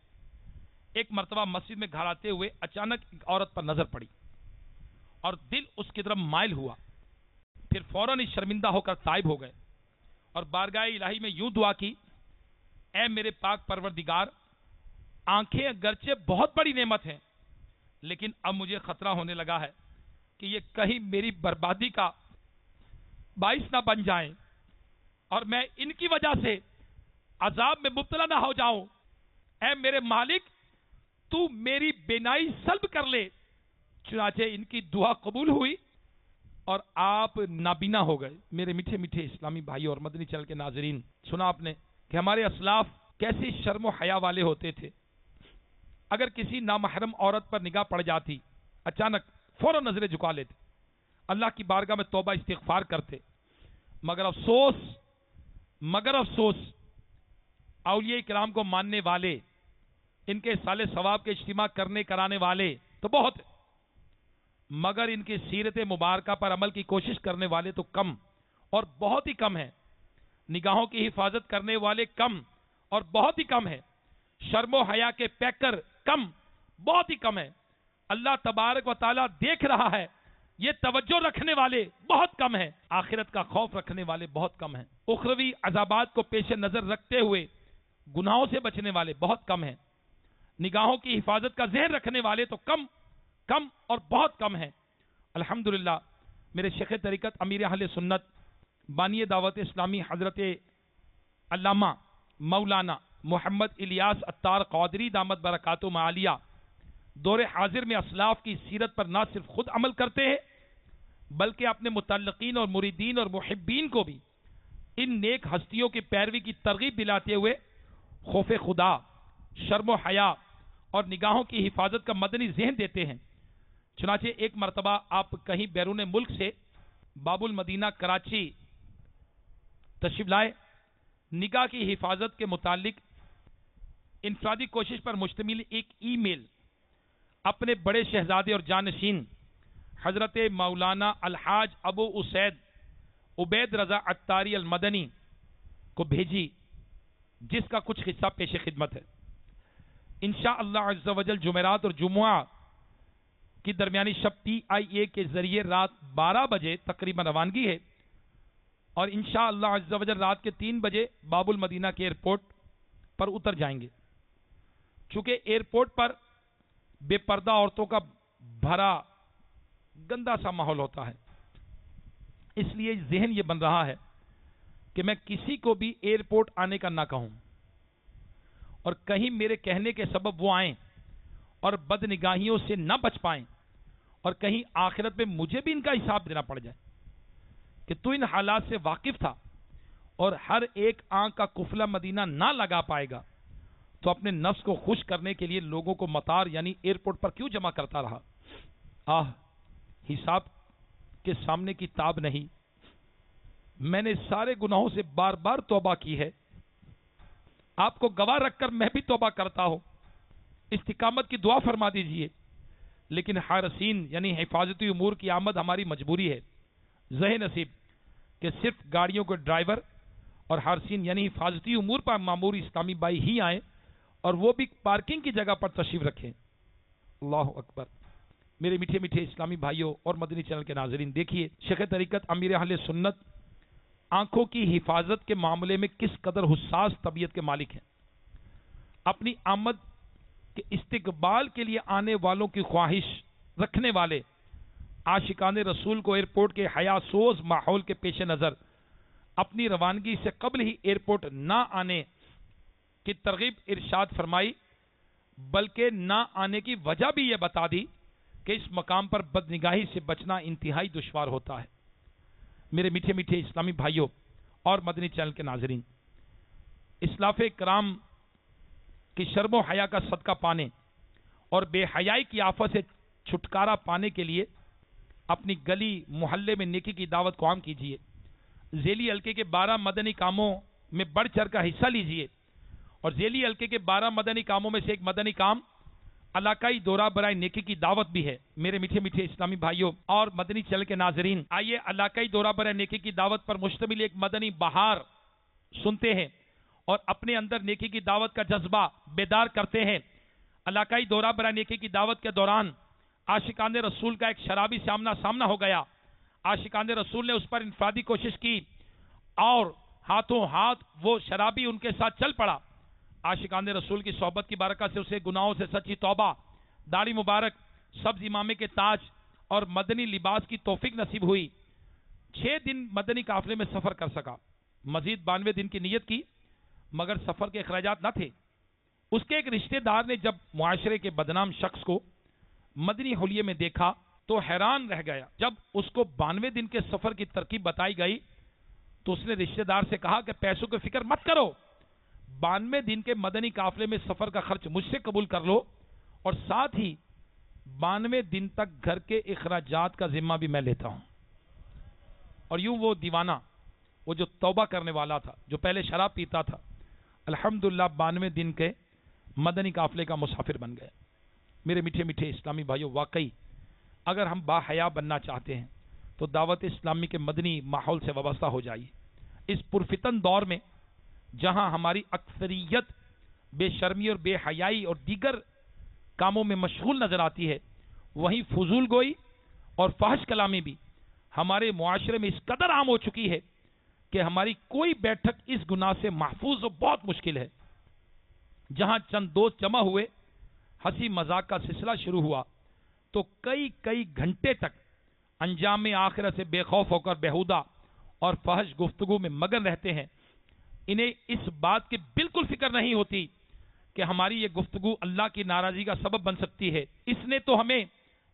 ایک مرتبہ مسجد میں گھر آتے ہوئے اچانک ایک عورت پر نظر پڑی اور دل اس کی طرف مائل ہوا. پھر فوراً ہی شرمندہ ہو کر تائب ہو گئے اور بارگاہ الہی میں یوں دعا کی، اے میرے پاک پروردگار، آنکھیں اگرچہ بہت بڑی نعمت ہیں، لیکن اب مجھے خطرہ ہونے لگا ہے کہ یہ کہیں میری بربادی کا باعث نہ بن جائیں اور میں ان کی وجہ سے عذاب میں مبتلا نہ ہو جاؤں. اے میرے مالک، تو میری بینائی سلب کر لے. چنانچہ ان کی دعا قبول ہوئی اور آپ نابینا ہو گئے. میرے میٹھے میٹھے اسلامی بھائی اور مدنی چینل کے ناظرین، سنا آپ نے کہ ہمارے اسلاف کیسی شرم و حیا والے ہوتے تھے. اگر کسی نامحرم عورت پر نگاہ پڑ جاتی، اچانک فوراً نظریں جھکا لیتے، اللہ کی بارگاہ میں توبہ استغفار کرتے. مگر افسوس اولیاء کرام کو ماننے والے، ان کے سال ثواب کے اجتماع کرنے کرانے والے تو بہت ہیں، مگر ان کی سیرت مبارکہ پر عمل کی کوشش کرنے والے تو کم اور بہت ہی کم ہیں. نگاہوں کی حفاظت کرنے والے کم اور بہت ہی کم ہے، شرم و حیا کے پیکر کم، بہت ہی کم ہے۔ اللہ تبارک و تعالیٰ دیکھ رہا ہے، یہ توجہ رکھنے والے بہت کم ہیں، آخرت کا خوف رکھنے والے بہت کم ہیں، اخروی عذابات کو پیش نظر رکھتے ہوئے گناہوں سے بچنے والے بہت کم ہیں، نگاہوں کی حفاظت کا ذہن رکھنے والے تو کم اور بہت کم ہیں۔ الحمدللہ میرے شیخ طریقت امیر اہل سنت بانی دعوت اسلامی حضرت علامہ مولانا محمد الیاس عطار قادری دامت برکاتہم عالیہ دور حاضر میں اسلاف کی سیرت پر نہ صرف خود عمل کرتے ہیں بلکہ اپنے متعلقین اور مریدین اور محبین کو بھی ان نیک ہستیوں کی پیروی کی ترغیب دلاتے ہوئے خوف خدا، شرم و حیا اور نگاہوں کی حفاظت کا مدنی ذہن دیتے ہیں۔ چنانچہ ایک مرتبہ آپ کہیں بیرون ملک سے باب المدینہ کراچی تشریف لائے، نگاہ کی حفاظت کے متعلق انفرادی کوشش پر مشتمل ایک ای میل اپنے بڑے شہزادے اور جانشین حضرت مولانا الحاج ابو اسید عبید رضا عطاری المدنی کو بھیجی، جس کا کچھ حصہ پیش خدمت ہے۔ انشاءاللہ عز و جل جمعرات اور جمعہ کی درمیانی شب PIA کے ذریعے رات 12 بجے تقریباً روانگی ہے، اور انشاءاللہ عز و جل رات کے 3 بجے باب المدینہ کے ایئرپورٹ پر اتر جائیں گے۔ چونکہ ایئرپورٹ پر بے پردہ عورتوں کا بھرا گندا سا ماحول ہوتا ہے، اس لیے ذہن یہ بن رہا ہے کہ میں کسی کو بھی ایئرپورٹ آنے کا نہ کہوں، اور کہیں میرے کہنے کے سبب وہ آئیں اور بد نگاہیوں سے نہ بچ پائیں، اور کہیں آخرت میں مجھے بھی ان کا حساب دینا پڑ جائے کہ تو ان حالات سے واقف تھا اور ہر ایک آنکھ کا قفلہ مدینہ نہ لگا پائے گا تو اپنے نفس کو خوش کرنے کے لیے لوگوں کو مطار یعنی ایئرپورٹ پر کیوں جمع کرتا رہا۔ حساب کے سامنے کی تاب نہیں، میں نے سارے گناہوں سے بار بار توبہ کی ہے، آپ کو گواہ رکھ کر میں بھی توبہ کرتا ہوں، استقامت کی دعا فرما دیجئے، لیکن حارسین یعنی حفاظتی امور کی آمد ہماری مجبوری ہے۔ ذہن نصیب کہ صرف گاڑیوں کے ڈرائیور اور حارسین یعنی حفاظتی امور پر مامور اسلامی بھائی ہی آئیں، اور وہ بھی پارکنگ کی جگہ پر تشریف رکھیں۔ اللہ اکبر۔ میرے میٹھے میٹھے اسلامی بھائیوں اور مدنی چینل کے ناظرین، دیکھیے شیخ طریقت امیر اہل سنت آنکھوں کی حفاظت کے معاملے میں کس قدر حساس طبیعت کے مالک ہیں۔ اپنی آمد کے استقبال کے لیے آنے والوں کی خواہش رکھنے والے عاشقان رسول کو ایئرپورٹ کے حیا سوز ماحول کے پیش نظر اپنی روانگی سے قبل ہی ایئرپورٹ نہ آنے کی ترغیب ارشاد فرمائی، بلکہ نہ آنے کی وجہ بھی یہ بتا دی کہ اس مقام پر بدنگاہی سے بچنا انتہائی دشوار ہوتا ہے۔ میرے میٹھے میٹھے اسلامی بھائیوں اور مدنی چینل کے ناظرین، اسلاف کرام کی شرم و حیا کا صدقہ پانے اور بے حیائی کی آفت سے چھٹکارا پانے کے لیے اپنی گلی محلے میں نیکی کی دعوت کو عام کیجیے۔ ذیلی حلقے کے 12 مدنی کاموں میں بڑھ چڑھ کر حصہ لیجیے، اور ذیلی حلقے کے 12 مدنی کاموں میں سے ایک مدنی کام علاقائی دورہ برائے نیکی کی دعوت بھی ہے۔ میرے میٹھے میٹھے اسلامی بھائیوں اور مدنی چینل کے ناظرین، آئیے علاقائی دورہ برائے نیکی کی دعوت پر مشتمل ایک مدنی بہار سنتے ہیں اور اپنے اندر نیکی کی دعوت کا جذبہ بیدار کرتے ہیں۔ علاقائی دورہ برائے نیکی کی دعوت کے دوران عاشقان رسول کا ایک شرابی سے آمنا سامنا ہو گیا۔ عاشقان رسول نے اس پر انفرادی کوشش کی اور ہاتھوں ہاتھ وہ شرابی ان کے ساتھ چل پڑا۔ عاشقان رسول کی صحبت کی برکت سے اسے گناہوں سے سچی توبہ، داڑھی مبارک، سبز امامے کے تاج اور مدنی لباس کی توفیق نصیب ہوئی۔ 6 دن مدنی قافلے میں سفر کر سکا، مزید 92 دن کی نیت کی، مگر سفر کے اخراجات نہ تھے۔ اس کے ایک رشتہ دار نے جب معاشرے کے بدنام شخص کو مدنی حلیے میں دیکھا تو حیران رہ گیا۔ جب اس کو 92 دن کے سفر کی ترکیب بتائی گئی تو اس نے رشتہ دار سے کہا کہ پیسوں کی فکر مت کرو، 92 دن کے مدنی قافلے میں سفر کا خرچ مجھ سے قبول کر لو، اور ساتھ ہی 92 دن تک گھر کے اخراجات کا ذمہ بھی میں لیتا ہوں۔ اور یوں وہ دیوانہ، وہ جو توبہ کرنے والا تھا، جو پہلے شراب پیتا تھا، الحمدللہ 92 دن کے مدنی قافلے کا مسافر بن گئے۔ میرے میٹھے میٹھے اسلامی بھائیوں، واقعی اگر ہم با حیا بننا چاہتے ہیں تو دعوت اسلامی کے مدنی ماحول سے وابستہ ہو جائیے۔ اس پرفتن دور میں جہاں ہماری اکثریت بے شرمی اور بے حیائی اور دیگر کاموں میں مشغول نظر آتی ہے، وہیں فضول گوئی اور فحش کلامی بھی ہمارے معاشرے میں اس قدر عام ہو چکی ہے کہ ہماری کوئی بیٹھک اس گناہ سے محفوظ و بہت مشکل ہے۔ جہاں چند دوست جمع ہوئے، ہنسی مذاق کا سلسلہ شروع ہوا تو کئی گھنٹے تک انجام آخرت سے بے خوف ہو کر بیہودہ اور فحش گفتگو میں مگن رہتے ہیں۔ انہیں اس بات کی بالکل فکر نہیں ہوتی کہ ہماری یہ گفتگو اللہ کی ناراضی کا سبب بن سکتی ہے۔ اس نے تو ہمیں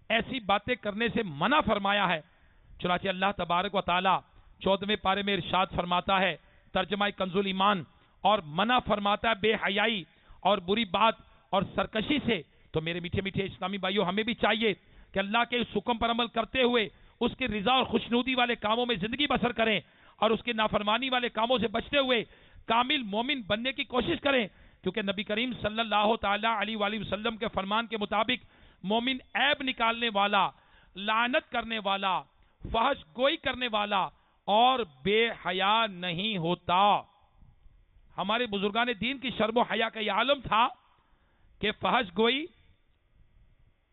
ایسی باتیں کرنے سے منع فرمایا ہے۔ چنانچہ اللہ تبارک و تعالی 14ویں پارے میں ارشاد فرماتا ہے، ترجمہ کنز ایمان، اور منع فرماتا ہے بے حیائی اور بری بات اور سرکشی سے۔ تو میرے میٹھے میٹھے اسلامی بھائیوں، ہمیں بھی چاہیے کہ اللہ کے اس حکم پر عمل کرتے ہوئے اس کی رضا اور خوشنودی والے کاموں میں زندگی بسر کریں، اور اس کی نافرمانی والے کاموں سے بچتے ہوئے کامل مومن بننے کی کوشش کریں، کیونکہ نبی کریم صلی اللہ تعالی علیہ وآلہ وسلم کے فرمان کے مطابق مومن عیب نکالنے والا، لعنت کرنے والا، فحش گوئی کرنے والا اور بے حیا نہیں ہوتا۔ ہمارے بزرگان دین کی شرم و حیا کا یہ عالم تھا کہ فحش گوئی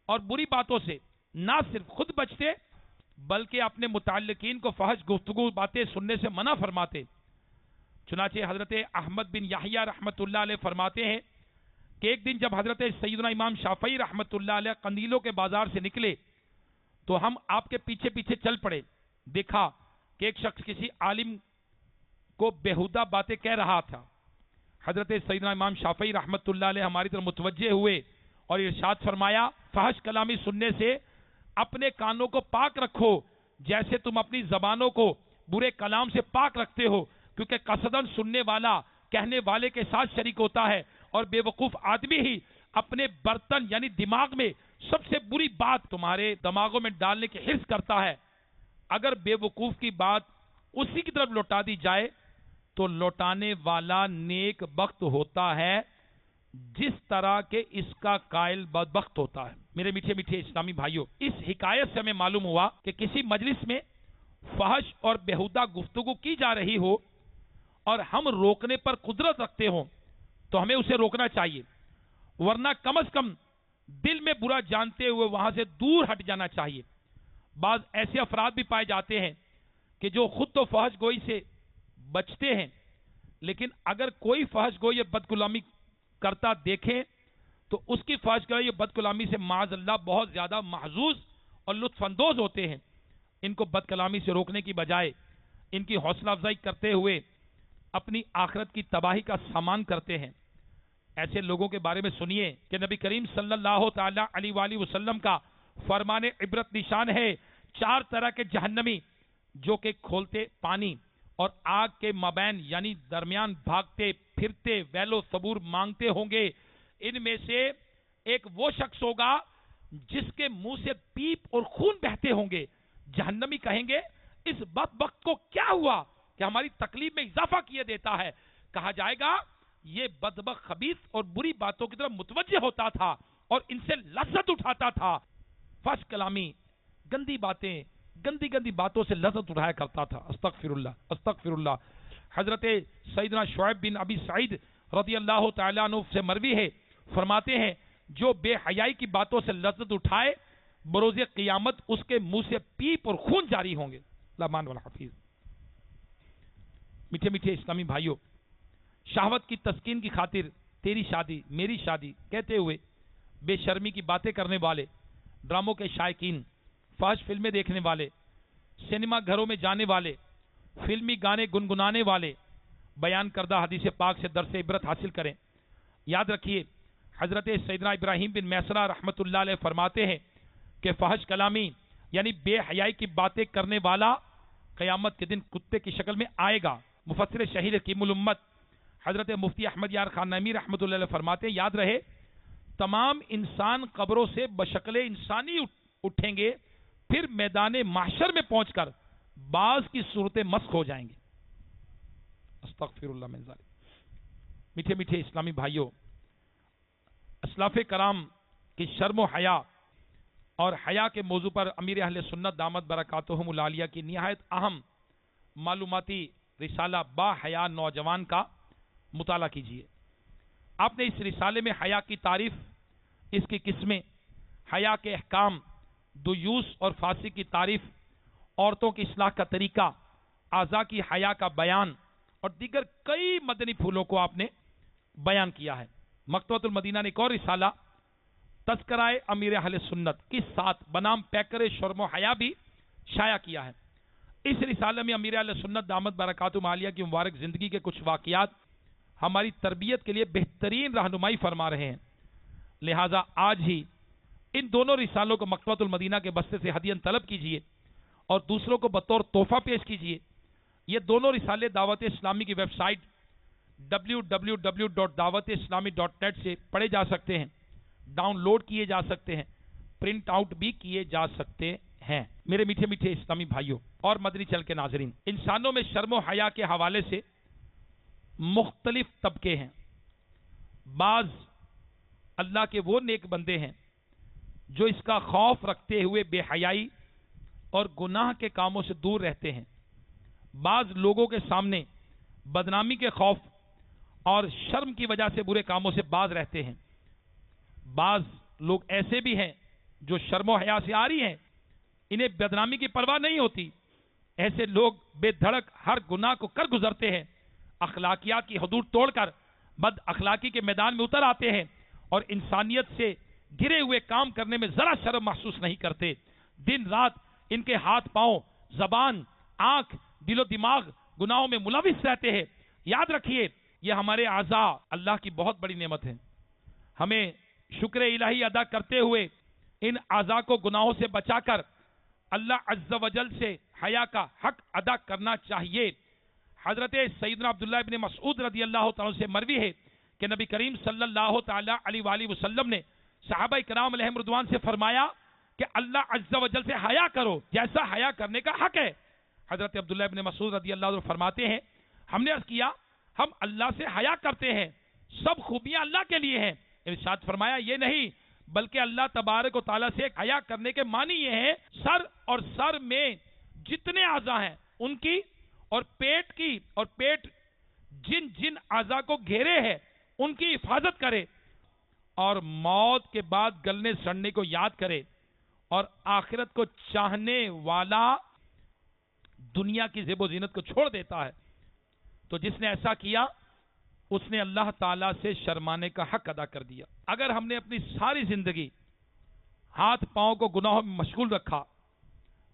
اور بری باتوں سے نہ صرف خود بچتے بلکہ اپنے متعلقین کو فحش گفتگو باتیں سننے سے منع فرماتے۔ چنانچہ حضرت احمد بن یحییٰ رحمت اللہ علیہ فرماتے ہیں کہ ایک دن جب حضرت سیدنا امام شافعی رحمت اللہ علیہ قندیلوں کے بازار سے نکلے تو ہم آپ کے پیچھے پیچھے چل پڑے۔ دیکھا کہ ایک شخص کسی عالم کو بیہودہ باتیں کہہ رہا تھا۔ حضرت سیدنا امام شافعی رحمت اللہ علیہ ہماری طرف متوجہ ہوئے اور ارشاد فرمایا، فحش کلامی سننے سے اپنے کانوں کو پاک رکھو جیسے تم اپنی زبانوں کو برے کلام سے پاک رکھتے ہو، کیونکہ قصدن سننے والا کہنے والے کے ساتھ شریک ہوتا ہے، اور بے وقوف آدمی ہی اپنے برتن یعنی دماغ میں سب سے بری بات تمہارے دماغوں میں ڈالنے کی حرص کرتا ہے۔ اگر بے وقوف کی بات اسی کی طرف لوٹا دی جائے تو لوٹانے والا نیک بخت ہوتا ہے جس طرح کے اس کا قائل بدبخت ہوتا ہے۔ میرے میٹھے میٹھے اسلامی بھائیوں، اس حکایت سے ہمیں معلوم ہوا کہ کسی مجلس میں فحش اور بیہودہ گفتگو کی جا رہی ہو اور ہم روکنے پر قدرت رکھتے ہوں تو ہمیں اسے روکنا چاہیے، ورنہ کم از کم دل میں برا جانتے ہوئے وہاں سے دور ہٹ جانا چاہیے۔ بعض ایسے افراد بھی پائے جاتے ہیں کہ جو خود تو فحش گوئی سے بچتے ہیں، لیکن اگر کوئی فحش گوئی یا بد کلامی کرتا دیکھیں تو اس کی فحش گوئی یا بد کلامی سے معاذ اللہ بہت زیادہ محظوظ اور لطف اندوز ہوتے ہیں۔ ان کو بد کلامی سے روکنے کی بجائے ان کی حوصلہ افزائی کرتے ہوئے اپنی آخرت کی تباہی کا سامان کرتے ہیں۔ ایسے لوگوں کے بارے میں سنیے کہ نبی کریم صلی اللہ تعالی علیہ وآلہ وسلم کا فرمان عبرت نشان ہے، 4 طرح کے جہنمی جو کہ کھولتے پانی اور آگ کے مابین یعنی درمیان بھاگتے پھرتے ویل و ثبور مانگتے ہوں گے۔ ان میں سے ایک وہ شخص ہوگا جس کے منہ سے پیپ اور خون بہتے ہوں گے۔ جہنمی کہیں گے، اس بدبخت کو کیا ہوا کہ ہماری تکلیف میں اضافہ کیے دیتا ہے؟ کہا جائے گا، یہ بدبخت خبیث اور بری باتوں کی طرف متوجہ ہوتا تھا اور ان سے لذت اٹھاتا تھا۔ فحش کلامی، گندی باتیں، گندی باتوں سے لذت اٹھایا کرتا تھا۔ استغفر اللہ، استغفر اللہ۔ حضرت سیدنا شعیب بن ابی سعید رضی اللہ تعالیٰ عنہ سے مروی ہے، فرماتے ہیں جو بے حیائی کی باتوں سے لذت اٹھائے بروز قیامت اس کے منہ سے پیپ اور خون جاری ہوں گے۔ لامان والحفیظ۔ میٹھے میٹھے اسلامی بھائیوں، شہوت کی تسکین کی خاطر تیری شادی میری شادی کہتے ہوئے بے شرمی کی باتیں کرنے والے، ڈراموں کے شائقین، فحش فلمیں دیکھنے والے، سینما گھروں میں جانے والے، فلمی گانے گنگنانے والے بیان کردہ حدیث پاک سے درس عبرت حاصل کریں۔ یاد رکھیے، حضرت سیدنا ابراہیم بن میسرہ رحمت اللہ علیہ فرماتے ہیں کہ فحش کلامی یعنی بے حیائی کی باتیں کرنے والا قیامت کے دن کتے کی شکل میں آئے گا۔ مفسر شہید حکیم الامت حضرت مفتی احمد یار خان نعیمی رحمت اللہ علیہ فرماتے ہیں، یاد رہے تمام انسان قبروں سے بشکل انسانی اٹھیں گے، پھر میدان محشر میں پہنچ کر بعض کی صورتیں مسخ ہو جائیں گے۔ استغفر اللہ من ذالک۔ میٹھے میٹھے اسلامی بھائیوں، اسلاف کرام کی شرم و حیا اور حیا کے موضوع پر امیر اہل سنت دامت برکاتہم العالیہ کی نہایت اہم معلوماتی رسالہ با حیا نوجوان کا مطالعہ کیجئے. آپ نے اس رسالے میں حیا کی تعریف، اس کی قسمیں، حیا کے احکام، دیوس اور فاسق کی تعریف، عورتوں کی اصلاح کا طریقہ، اعضاء کی حیا کا بیان اور دیگر کئی مدنی پھولوں کو آپ نے بیان کیا ہے. مکتبۃ المدینہ نے ایک اور رسالہ تذکرہ امیر اہل سنت کے ساتھ بنام پیکر شرم و حیا بھی شائع کیا ہے. اس رسالے میں امیر اہل سنت دامت برکاتہم عالیہ کی مبارک زندگی کے کچھ واقعات ہماری تربیت کے لیے بہترین رہنمائی فرما رہے ہیں. لہٰذا آج ہی ان دونوں رسالوں کو مکتبۃ المدینہ کے بستے سے ہدیہ طلب کیجیے اور دوسروں کو بطور تحفہ پیش کیجیے. یہ دونوں رسالے دعوت اسلامی کی ویب سائٹ www.dawat-islami.net سے پڑھے جا سکتے ہیں، ڈاؤن لوڈ کیے جا سکتے ہیں، پرنٹ آؤٹ بھی کیے جا سکتے ہیں. میرے میٹھے میٹھے اسلامی بھائیوں اور مدنی چل کے ناظرین، انسانوں میں شرم و حیا کے حوالے سے مختلف طبقے ہیں. بعض اللہ کے وہ نیک بندے ہیں جو اس کا خوف رکھتے ہوئے بے حیائی اور گناہ کے کاموں سے دور رہتے ہیں. بعض لوگوں کے سامنے بدنامی کے خوف اور شرم کی وجہ سے برے کاموں سے باز رہتے ہیں. بعض لوگ ایسے بھی ہیں جو شرم و حیا سے آری ہیں، انہیں بدنامی کی پرواہ نہیں ہوتی. ایسے لوگ بے دھڑک ہر گناہ کو کر گزرتے ہیں، اخلاقیات کی حدود توڑ کر بد اخلاقی کے میدان میں اتر آتے ہیں اور انسانیت سے گرے ہوئے کام کرنے میں ذرا شرم محسوس نہیں کرتے. دن رات ان کے ہاتھ پاؤں، زبان، آنکھ، دل و دماغ گناہوں میں ملوث رہتے ہیں. یاد رکھیے یہ ہمارے اعضاء اللہ کی بہت بڑی نعمت ہے. ہمیں شکر الہی ادا کرتے ہوئے ان اعضاء کو گناہوں سے بچا کر اللہ عز و جل سے حیا کا حق ادا کرنا چاہیے. حضرت سیدنا عبداللہ ابن مسعود رضی اللہ تعالیٰ سے مروی ہے کہ نبی کریم صلی اللہ تعالیٰ علیہ وآلہ وسلم نے صحابہ کرام علیہم رضوان سے فرمایا کہ اللہ عز و جل سے حیا کرو جیسا حیا کرنے کا حق ہے. حضرت عبداللہ ابن مسعود رضی اللہ عنہ فرماتے ہیں ہم نے عرض کیا ہم اللہ سے حیا کرتے ہیں، سب خوبیاں اللہ کے لیے ہیں. ارشاد فرمایا یہ نہیں بلکہ اللہ تبارک و تعالیٰ سے حیا کرنے کے معنی یہ ہے سر اور سر میں جتنے اعضاء ہیں ان کی اور پیٹ کی اور پیٹ جن جن اعضاء کو گھیرے ہے ان کی حفاظت کرے اور موت کے بعد گلنے سڑنے کو یاد کرے اور آخرت کو چاہنے والا دنیا کی زیب و زینت کو چھوڑ دیتا ہے. تو جس نے ایسا کیا اس نے اللہ تعالیٰ سے شرمانے کا حق ادا کر دیا. اگر ہم نے اپنی ساری زندگی ہاتھ پاؤں کو گناہوں میں مشغول رکھا،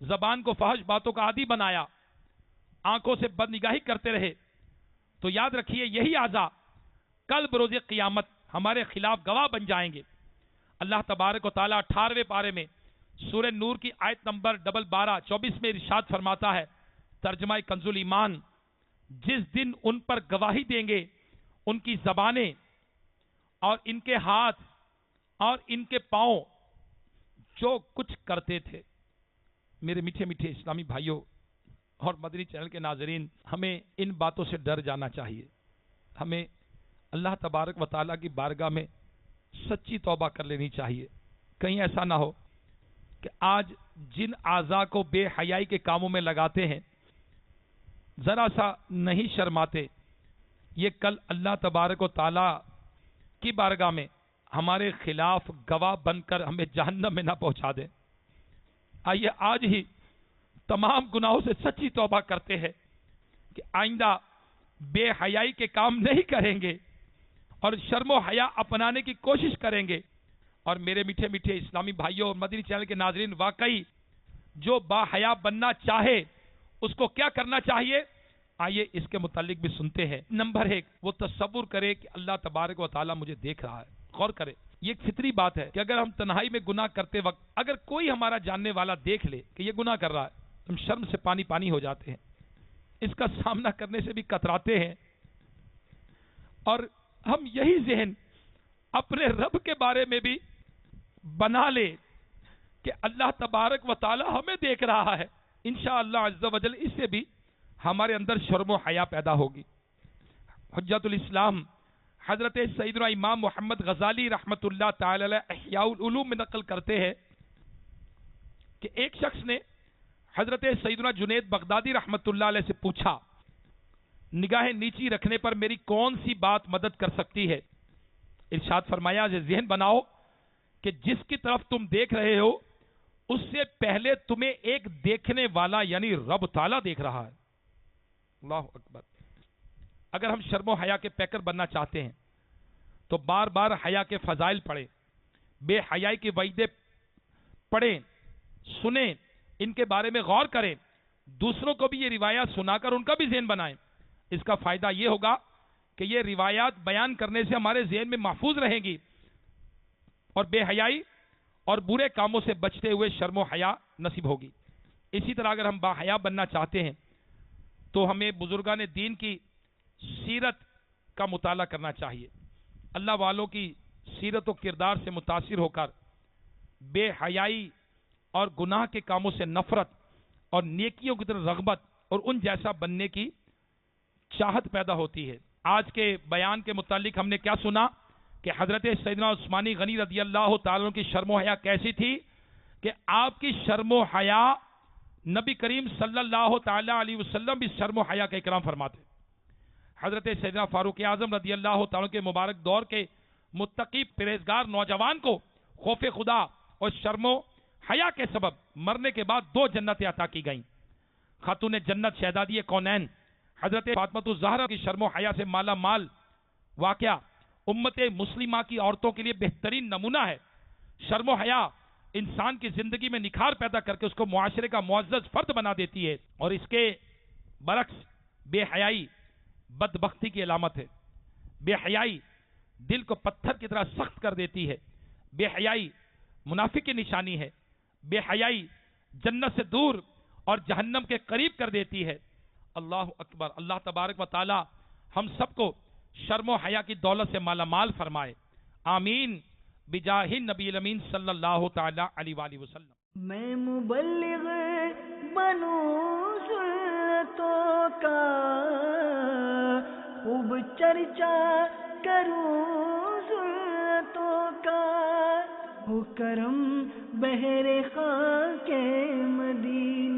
زبان کو فحش باتوں کا عادی بنایا، آنکھوں سے بد نگاہی کرتے رہے، تو یاد رکھیے یہی اعضاء کل بروز قیامت ہمارے خلاف گواہ بن جائیں گے. اللہ تبارک و تعالیٰ 18ویں پارے میں سورہ نور کی آیت نمبر 12-24 میں ارشاد فرماتا ہے، ترجمہ کنز الایمان، جس دن ان پر گواہی دیں گے ان کی زبانیں اور ان کے ہاتھ اور ان کے پاؤں جو کچھ کرتے تھے. میرے میٹھے میٹھے اسلامی بھائیوں اور مدنی چینل کے ناظرین، ہمیں ان باتوں سے ڈر جانا چاہیے. ہمیں اللہ تبارک و تعالیٰ کی بارگاہ میں سچی توبہ کر لینی چاہیے. کہیں ایسا نہ ہو کہ آج جن اعضاء کو بے حیائی کے کاموں میں لگاتے ہیں، ذرا سا نہیں شرماتے، یہ کل اللہ تبارک و تعالیٰ کی بارگاہ میں ہمارے خلاف گواہ بن کر ہمیں جہنم میں نہ پہنچا دیں. آئیے آج ہی تمام گناہوں سے سچی توبہ کرتے ہیں کہ آئندہ بے حیائی کے کام نہیں کریں گے اور شرم و حیا اپنانے کی کوشش کریں گے. اور میرے میٹھے میٹھے اسلامی بھائیوں اور مدنی چینل کے ناظرین، واقعی جو با حیا بننا چاہے اس کو کیا کرنا چاہیے؟ آئیے اس کے متعلق بھی سنتے ہیں. نمبر 1، وہ تصور کرے کہ اللہ تبارک و تعالیٰ مجھے دیکھ رہا ہے. غور کرے، یہ ایک فطری بات ہے کہ اگر ہم تنہائی میں گناہ کرتے وقت اگر کوئی ہمارا جاننے والا دیکھ لے کہ یہ گناہ کر رہا ہے، ہم شرم سے پانی پانی ہو جاتے ہیں، اس کا سامنا کرنے سے بھی کتراتے ہیں. اور ہم یہی ذہن اپنے رب کے بارے میں بھی بنا لے کہ اللہ تبارک و تعالی ہمیں دیکھ رہا ہے. انشاءاللہ عز و جل اس سے بھی ہمارے اندر شرم و حیا پیدا ہوگی. حجت الاسلام حضرت سیدنا امام محمد غزالی رحمت اللہ تعالی علیہ احیاء العلوم میں نقل کرتے ہیں کہ ایک شخص نے حضرت سیدنا جنید بغدادی رحمت اللہ علیہ سے پوچھا نگاہ نیچی رکھنے پر میری کون سی بات مدد کر سکتی ہے؟ ارشاد فرمایا کہ ذہن بناؤ کہ جس کی طرف تم دیکھ رہے ہو اس سے پہلے تمہیں ایک دیکھنے والا یعنی رب تعالیٰ دیکھ رہا ہے۔ اللہ اکبر۔ اگر ہم شرم و حیا کے پیکر بننا چاہتے ہیں تو بار بار حیا کے فضائل پڑھیں، بے حیائی کی وعیدیں پڑھیں، سنیں، ان کے بارے میں غور کریں، دوسروں کو بھی یہ روایات سنا کر ان کا بھی ذہن بنائیں۔ اس کا فائدہ یہ ہوگا کہ یہ روایات بیان کرنے سے ہمارے ذہن میں محفوظ رہیں گی اور بے حیائی اور برے کاموں سے بچتے ہوئے شرم و حیا نصیب ہوگی۔ اسی طرح اگر ہم با حیا بننا چاہتے ہیں تو ہمیں بزرگان دین کی سیرت کا مطالعہ کرنا چاہیے۔ اللہ والوں کی سیرت و کردار سے متاثر ہو کر بے حیائی اور گناہ کے کاموں سے نفرت اور نیکیوں کی طرف رغبت اور ان جیسا بننے کی چاہت پیدا ہوتی ہے۔ آج کے بیان کے متعلق ہم نے کیا سنا کہ حضرت سیدنا عثمانی غنی رضی اللہ تعالیٰ عنہ کی شرم و حیا کیسی تھی کہ آپ کی شرم و حیا نبی کریم صلی اللہ تعالیٰ علیہ وسلم بھی شرم و حیا کا اکرام فرماتے۔ حضرت سیدنا فاروق اعظم رضی اللہ تعالیٰ کے مبارک دور کے متقی پرہیزگار نوجوان کو خوف خدا اور شرم و حیا کے سبب مرنے کے بعد 2 جنتیں عطا کی گئیں۔ خاتون جنت شہزادی کونین حضرت فاطمہ الزہرا کی شرم و حیا سے مالا مال واقعہ امت مسلمہ کی عورتوں کے لیے بہترین نمونہ ہے۔ شرم و حیا انسان کی زندگی میں نکھار پیدا کر کے اس کو معاشرے کا معزز فرد بنا دیتی ہے، اور اس کے برعکس بے حیائی بدبختی کی علامت ہے۔ بے حیائی دل کو پتھر کی طرح سخت کر دیتی ہے۔ بے حیائی منافق کی نشانی ہے۔ بے حیائی جنت سے دور اور جہنم کے قریب کر دیتی ہے۔ اللہ اکبر۔ اللہ تبارک و تعالی ہم سب کو شرم و حیا کی دولت سے مالا مال فرمائے، آمین بجاہ نبی الامین صلی اللہ تعالی علیہ وآلہ وسلم۔
میں مبلغ بنوں سنتوں کا، خوب چرچا کروں سنتوں کا، ہو کرم بہر خاک مدینہ۔